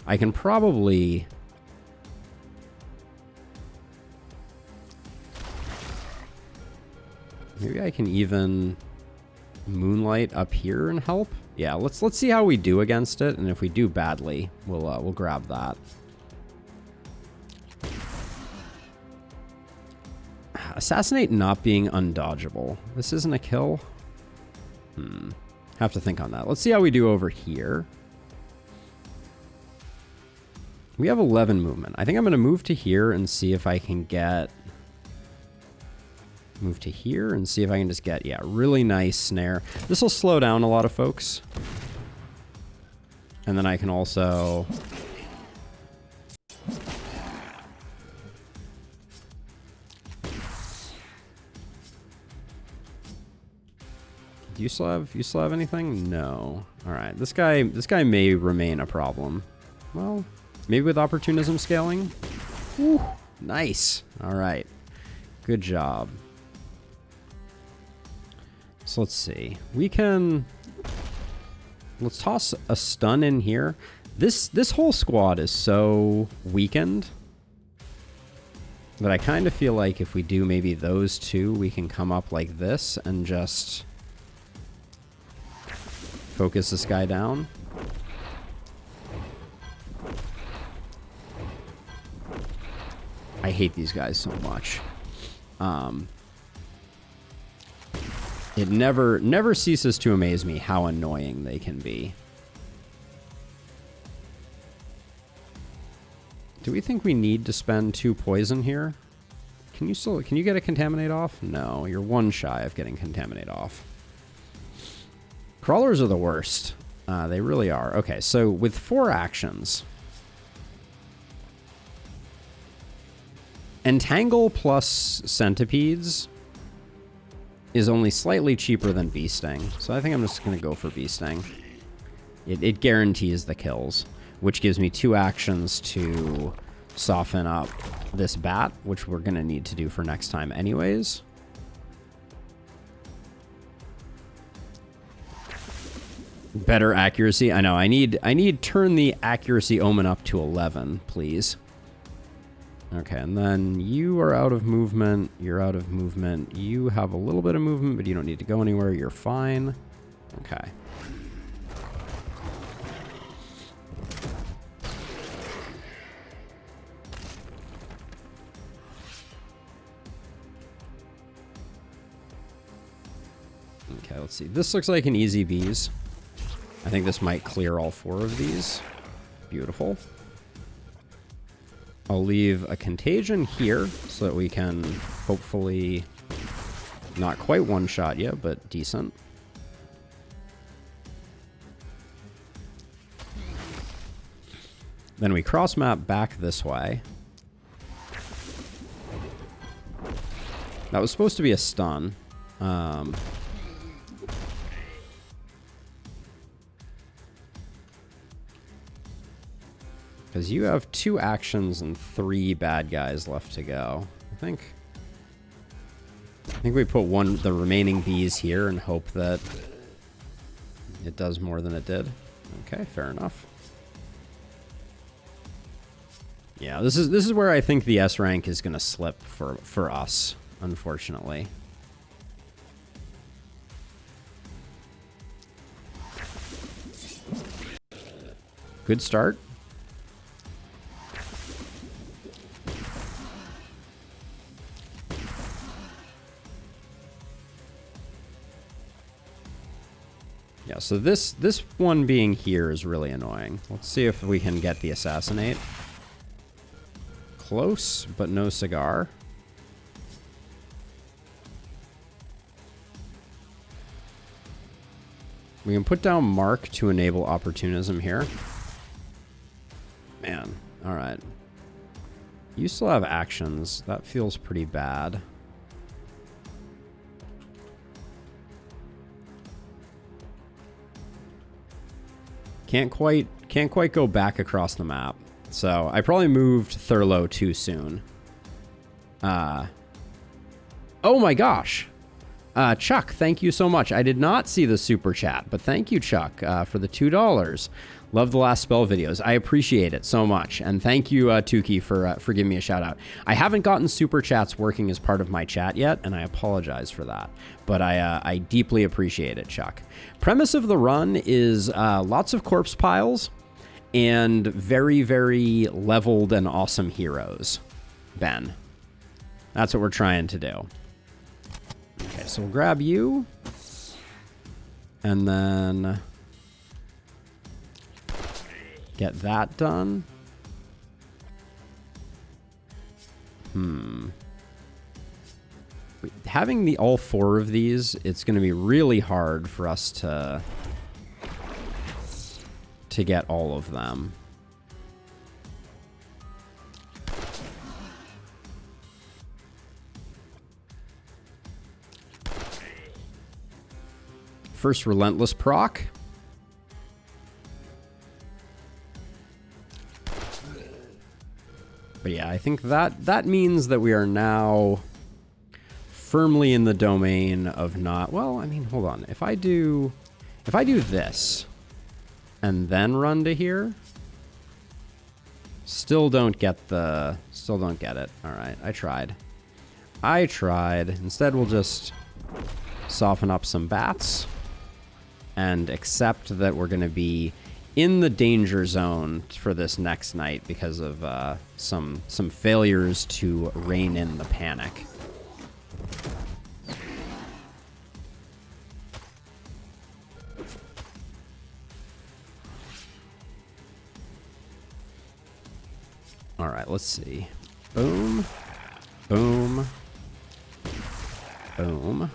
I can probably... Maybe I can even moonlight up here and help. Yeah, let's see how we do against it, and if we do badly, we'll grab that. Assassinate not being undodgeable. This isn't a kill. Have to think on that. Let's see how we do over here. We have 11 movement. I think I'm going to move to here and see if I can get... Move to here and see if I can just get, yeah, really nice snare. This will slow down a lot of folks. And then I can also... Do you still have anything? No. All right. This guy may remain a problem. Well, maybe with opportunism scaling. Whew, nice. All right. Good job. So let's see. Let's toss a stun in here. This whole squad is so weakened that I kind of feel like if we do maybe those two, we can come up like this and just focus this guy down. I hate these guys so much. It never ceases to amaze me how annoying they can be. Do we think we need to spend 2 poison here? Can you get a contaminate off? No, you're 1 shy of getting contaminate off. Crawlers are the worst. They really are. Okay, so with 4 actions, Entangle plus Centipedes is only slightly cheaper than Bee Sting. So I think I'm just going to go for Bee Sting. It guarantees the kills, which gives me 2 actions to soften up this bat, which we're going to need to do for next time anyways. Better accuracy. I know. I need turn the accuracy omen up to 11, please. Okay, and then you are out of movement. You're out of movement. You have a little bit of movement, but you don't need to go anywhere. You're fine. Okay. Okay, let's see. This looks like an easy bees. I think this might clear all 4 of these. Beautiful. I'll leave a contagion here so that we can hopefully not quite one-shot you, but decent. Then we cross-map back this way. That was supposed to be a stun. Because you have 2 actions and 3 bad guys left to go. I think we put the remaining bees here and hope that it does more than it did. Okay, fair enough. Yeah, this is where I think the S rank is going to slip for us, unfortunately. Good start. Yeah, so this one being here is really annoying. Let's see if we can get the assassinate. Close, but no cigar. We can put down Mark to enable opportunism here. Man, all right. You still have actions. That feels pretty bad. Can't quite go back across the map. So I probably moved Thurlow too soon. Oh my gosh. Chuck, thank you so much. I did not see the super chat, but thank you, Chuck, for the $2. Love the last spell videos. I appreciate it so much. And thank you, Tukey, for giving me a shout out. I haven't gotten super chats working as part of my chat yet, and I apologize for that. But I deeply appreciate it, Chuck. Premise of the run is lots of corpse piles and very, very leveled and awesome heroes, Ben. That's what we're trying to do. Okay, so we'll grab you. And then get that done. Having all four of these, it's going to be really hard for us to get all of them. First Relentless proc. But yeah, I think that means that we are now firmly in the domain of not... Well, I mean, hold on. If I do this and then run to here, still don't get it. All right, I tried. Instead, we'll just soften up some bats and accept that we're going to be in the danger zone for this next night because of some failures to rein in the panic. All right, let's see. Boom, boom, boom.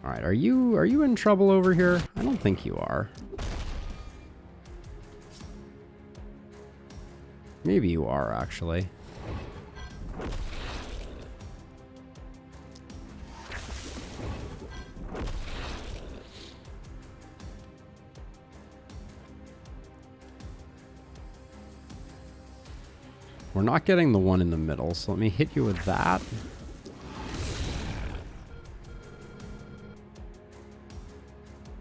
All right, are you in trouble over here? I don't think you are. Maybe you are, actually. We're not getting the one in the middle, so let me hit you with that.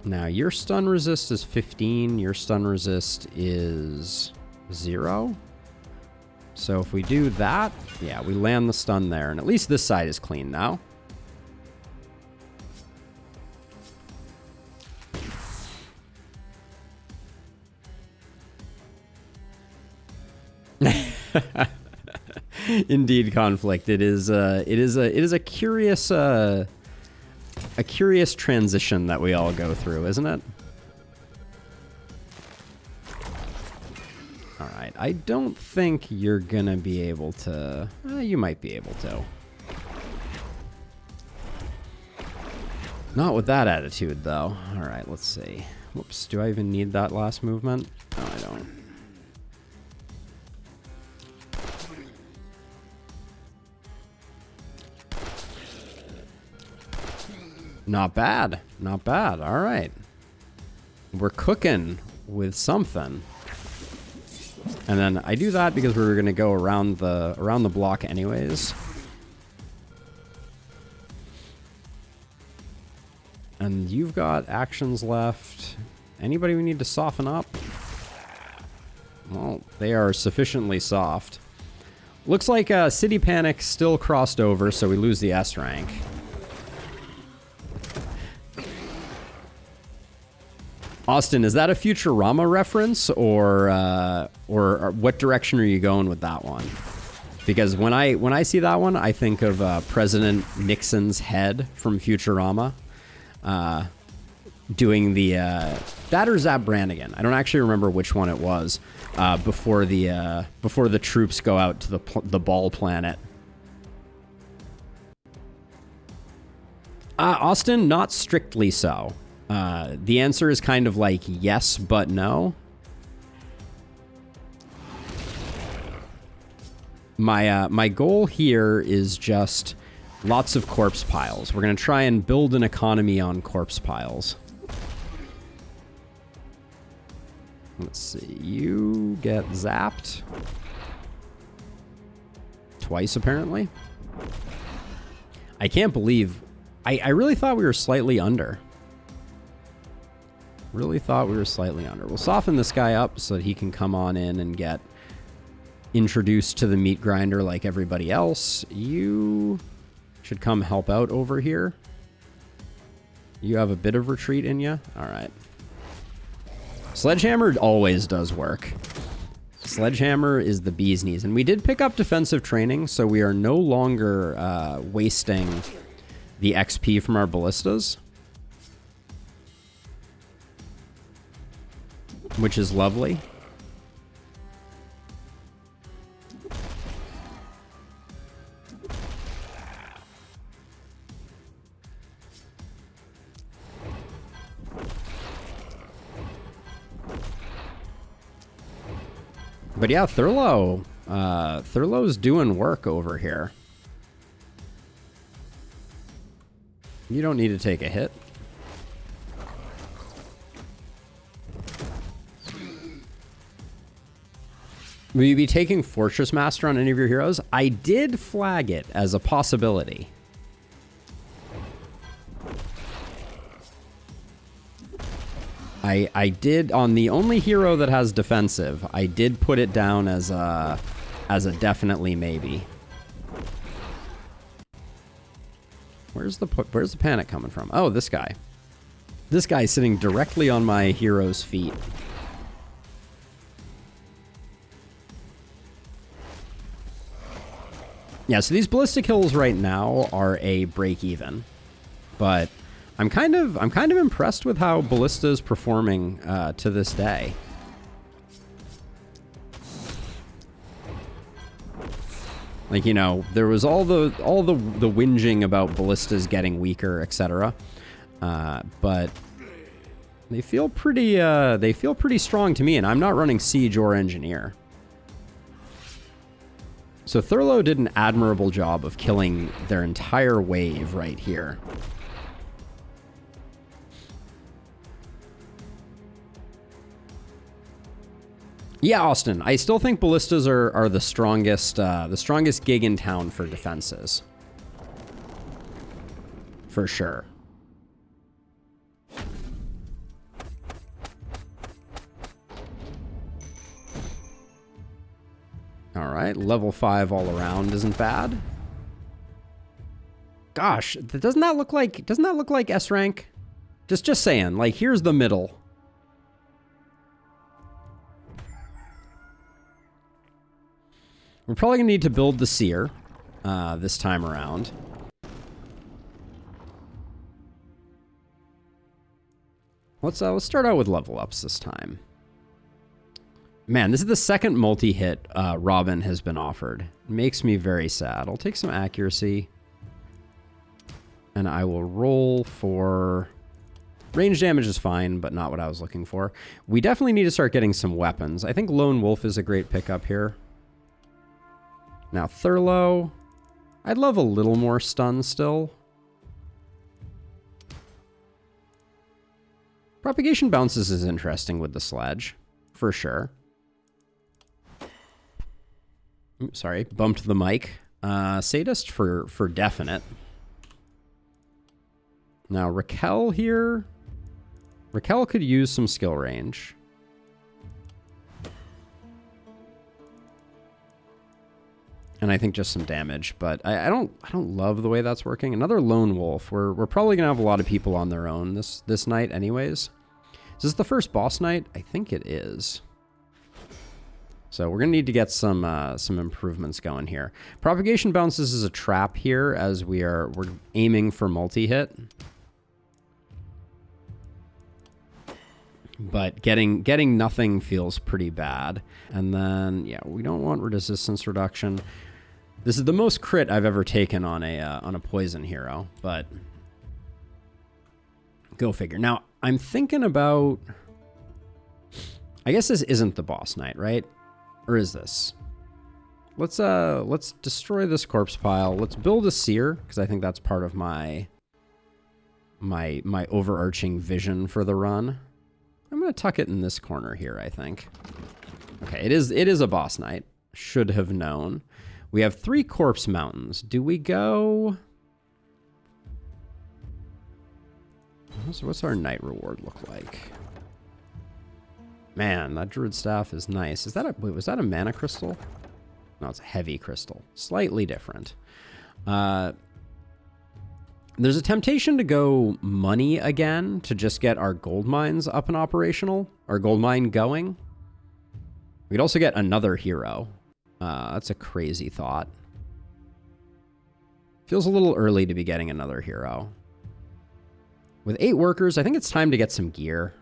Now, your stun resist is 15. Your stun resist is 0. So if we do that, yeah, we land the stun there. And at least this side is clean now. Indeed, conflict. It is a curious transition that we all go through, isn't it? All right, I don't think you're gonna be able to. You might be able to. Not with that attitude, though. All right, let's see. Whoops, do I even need that last movement? No, I don't. Not bad. Not bad. All right. We're cooking with something. And then I do that because we were going to go around the block anyways. And you've got actions left. Anybody we need to soften up? Well, they are sufficiently soft. Looks like City Panic still crossed over, so we lose the S rank. Austin, is that a Futurama reference, or what direction are you going with that one? Because when I see that one, I think of President Nixon's head from Futurama, doing the that or Zap Brannigan. I don't actually remember which one it was. Before the troops go out to the ball planet. Austin, not strictly so. The answer is kind of like yes, but no. My goal here is just lots of corpse piles. We're going to try and build an economy on corpse piles. Let's see. You get zapped. Twice, apparently. I can't believe... I really thought we were slightly under. Really thought we were slightly under. We'll soften this guy up so that he can come on in and get introduced to the meat grinder like everybody else. You should come help out over here. You have a bit of retreat in you? All right. Sledgehammer always does work. Sledgehammer is the bee's knees. And we did pick up defensive training, so we are no longer wasting the XP from our ballistas, which is lovely. But yeah, Thurlow's doing work over here. You don't need to take a hit. Will you be taking Fortress Master on any of your heroes? I did flag it as a possibility. I did, on the only hero that has defensive, I did put it down as a definitely maybe. Where's the panic coming from? Oh, this guy. This guy's sitting directly on my hero's feet. Yeah, so these ballistic hills right now are a break even, but I'm kind of impressed with how Ballista is performing to this day. Like, you know, there was all the whinging about ballistas getting weaker, etc. But they feel pretty strong to me, and I'm not running siege or engineer. So Thurlow did an admirable job of killing their entire wave right here. Yeah, Austin, I still think ballistas are the strongest gig in town for defenses. For sure. All right, level 5 all around isn't bad. Gosh, doesn't that look like S rank? Just saying, like, here's the middle. We're probably gonna need to build the seer this time around. Let's start out with level ups this time. Man, this is the second multi-hit Robin has been offered. It makes me very sad. I'll take some accuracy. And I will roll for... Range damage is fine, but not what I was looking for. We definitely need to start getting some weapons. I think Lone Wolf is a great pickup here. Now, Thurlow. I'd love a little more stun still. Propagation bounces is interesting with the sledge, for sure. Oops, sorry, bumped the mic. Sadist for definite. Now, Raquel here. Raquel could use some skill range. And I think just some damage, but I don't love the way that's working. Another Lone Wolf. We're probably gonna have a lot of people on their own this night anyways. Is this the first boss night? I think it is. So we're going to need to get some improvements going here. Propagation bounces is a trap here as we're aiming for multi-hit. But getting nothing feels pretty bad. And then, yeah, we don't want resistance reduction. This is the most crit I've ever taken on a poison hero, but go figure. Now, I'm thinking about... I guess this isn't the boss night, right? Or is this? Let's destroy this corpse pile. Let's build a seer, because I think that's part of my overarching vision for the run. I'm going to tuck it in this corner here, I think. Okay, it is a boss night. Should have known. We have 3 corpse mountains. Do we go... What's our night reward look like? Man, that druid staff is nice. Is that a... Wait, was that a mana crystal? No, it's a heavy crystal. Slightly different. There's a temptation to go money again to just get our gold mines up and operational. Our gold mine going. We could also get another hero. That's a crazy thought. Feels a little early to be getting another hero. With 8 workers, I think it's time to get some gear.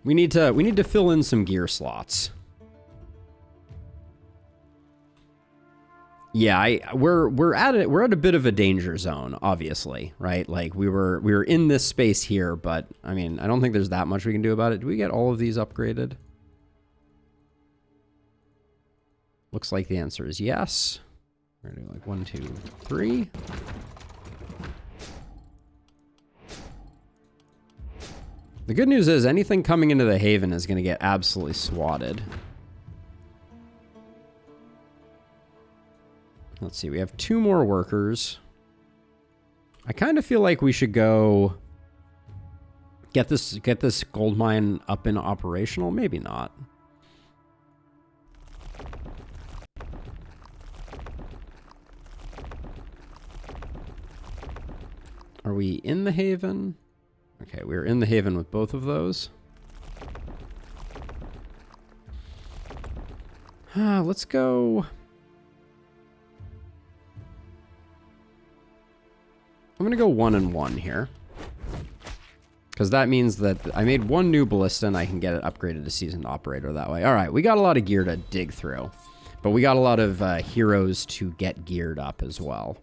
We need to fill in some gear slots. Yeah, we're at a bit of a danger zone, obviously, right? Like we were in this space here, but I mean, I don't think there's that much we can do about it. Do we get all of these upgraded? Looks like the answer is yes. We're gonna do like 1, 2, 3. The good news is anything coming into the Haven is going to get absolutely swatted. Let's see, we have 2 more workers. I kind of feel like we should go get this gold mine up and operational. Maybe not. Are we in the Haven? Okay, we're in the Haven with both of those. Let's go... I'm going to go 1 and 1 here. Because that means that I made 1 new ballista and I can get it upgraded to seasoned operator that way. All right, we got a lot of gear to dig through. But we got a lot of heroes to get geared up as well.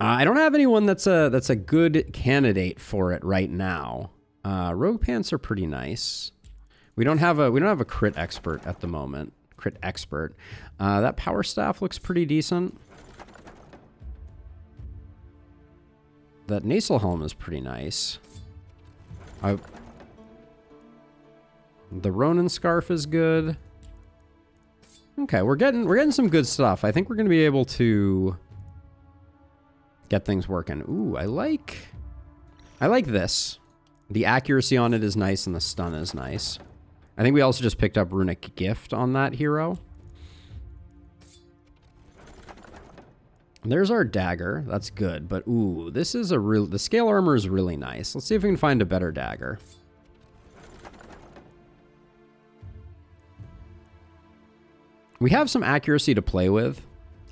I don't have anyone that's a good candidate for it right now. Rogue pants are pretty nice. We don't have a crit expert at the moment. Crit expert. That power staff looks pretty decent. That nasal helm is pretty nice. The Ronin scarf is good. Okay, we're getting some good stuff. I think we're gonna be able to get things working. Ooh, I like this. The accuracy on it is nice and the stun is nice. I think we also just picked up Runic Gift on that hero. There's our dagger. That's good. But ooh, this is the scale armor is really nice. Let's see if we can find a better dagger. We have some accuracy to play with.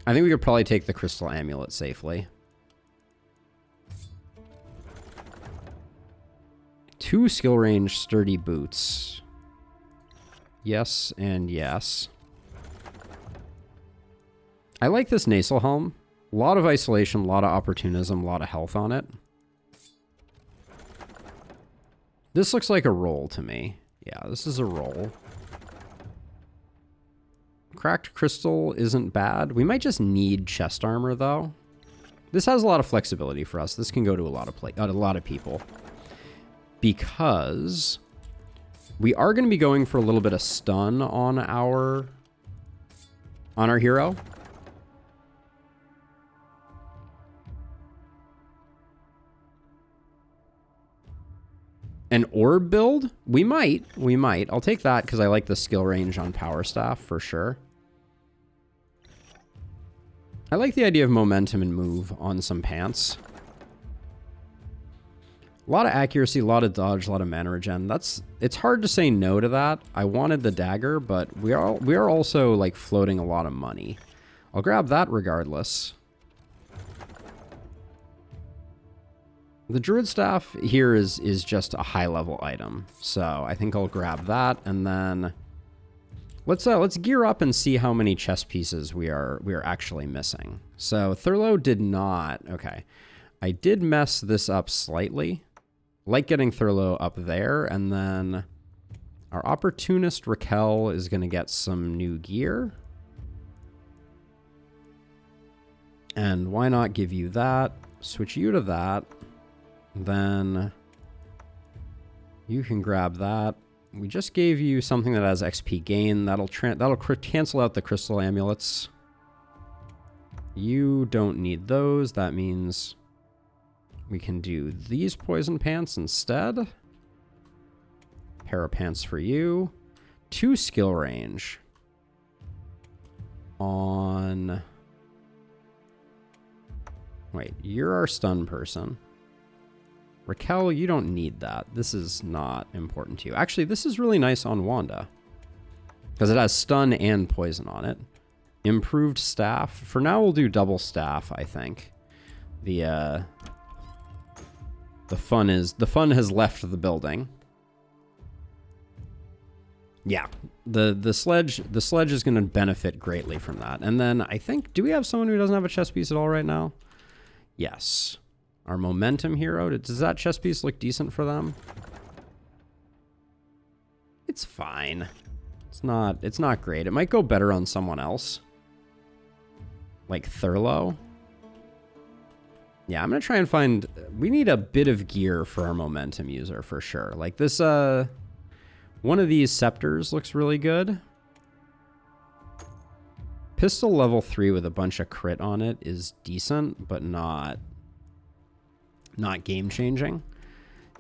I think we could probably take the crystal amulet safely. 2 skill range sturdy boots. Yes and yes. I like this nasal helm. A lot of isolation, a lot of opportunism, a lot of health on it. This looks like a roll to me. Yeah, this is a roll. Cracked crystal isn't bad. We might just need chest armor though. This has a lot of flexibility for us. This can go to a lot of people. Because we are going to be going for a little bit of stun on our hero. An orb build? We might. We might. I'll take that because I like the skill range on Power Staff for sure. I like the idea of momentum and move on some pants. A lot of accuracy, a lot of dodge, a lot of mana regen. It's hard to say no to that. I wanted the dagger, but we are also like floating a lot of money. I'll grab that regardless. The Druid Staff here is just a high level item. So I think I'll grab that, and then let's gear up and see how many chess pieces we are actually missing. So Thurlow did not. Okay. I did mess this up slightly. Like getting Thurlow up there, and then our opportunist Raquel is going to get some new gear. And why not give you that? Switch you to that. Then you can grab that. We just gave you something that has XP gain. That'll cancel out the crystal amulets. You don't need those. That means we can do these poison pants instead. Pair of pants for you. 2 skill range on... Wait, you're our stun person. Raquel, you don't need that. This is not important to you. Actually, this is really nice on Wanda, because it has stun and poison on it. Improved staff. For now, we'll do double staff, I think. The fun has left the building. Yeah, the sledge is going to benefit greatly from that. And then I think, do we have someone who doesn't have a chess piece at all right now? Yes. Our momentum hero, does that chess piece look decent for them? It's fine. It's not great. It might go better on someone else. Like Thurlow. Yeah, I'm going to try and find... We need a bit of gear for our momentum user for sure. Like this, one of these scepters looks really good. Pistol level 3 with a bunch of crit on it is decent, but not game changing.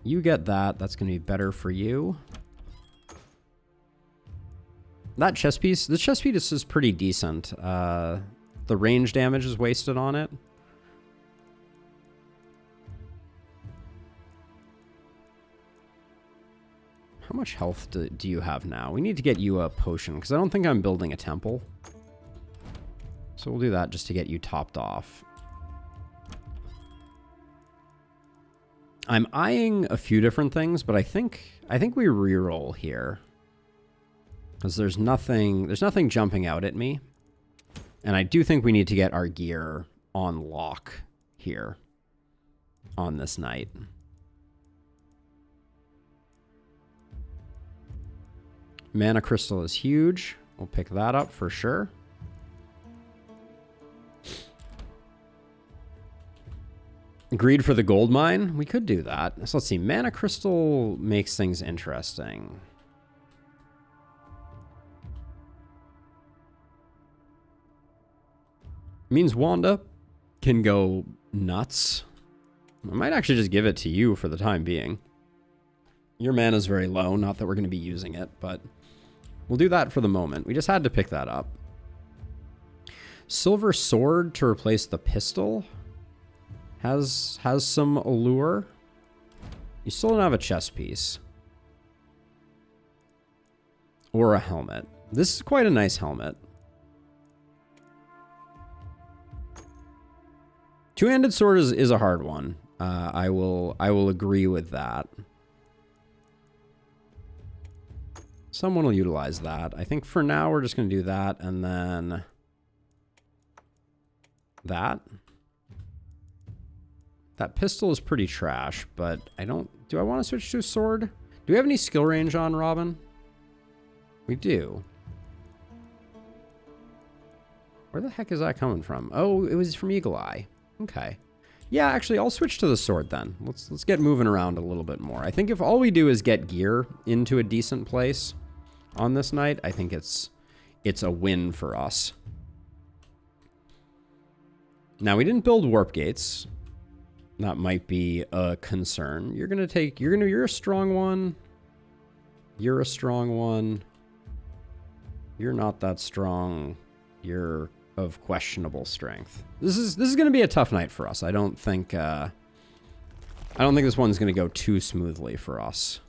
You get that. That's going to be better for you. That chess piece, the chess piece is pretty decent. The range damage is wasted on it. How much health do you have now? We need to get you a potion, because I don't think I'm building a temple. So we'll do that just to get you topped off. I'm eyeing a few different things, but I think we reroll here. Because there's nothing jumping out at me. And I do think we need to get our gear on lock here on this night. Mana crystal is huge. We'll pick that up for sure. Greed for the gold mine? We could do that. So let's see. Mana crystal makes things interesting. Means Wanda can go nuts. I might actually just give it to you for the time being. Your mana is very low. Not that we're going to be using it, but we'll do that for the moment. We just had to pick that up. Silver sword to replace the pistol has some allure. You still don't have a chess piece. Or a helmet. This is quite a nice helmet. Two-handed sword is a hard one. I will agree with that. Someone will utilize that. I think for now we're just going to do that, and then that. That pistol is pretty trash, but I don't... Do I want to switch to a sword? Do we have any skill range on Robin? We do. Where the heck is that coming from? Oh, it was from Eagle Eye. Okay. Yeah, actually, I'll switch to the sword then. Let's get moving around a little bit more. I think if all we do is get gear into a decent place on this night, I think it's a win for us. Now, we didn't build warp gates. That might be a concern. You're a strong one. You're a strong one. You're not that strong. You're of questionable strength. This is going to be a tough night for us. I don't think this one's going to go too smoothly for us.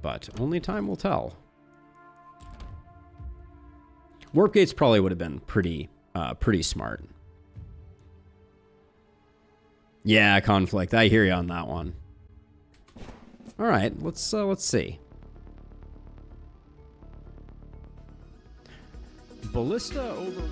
But only time will tell. Warp gates probably would have been pretty smart. Yeah, conflict. I hear you on that one. All right, let's see. Ballista over.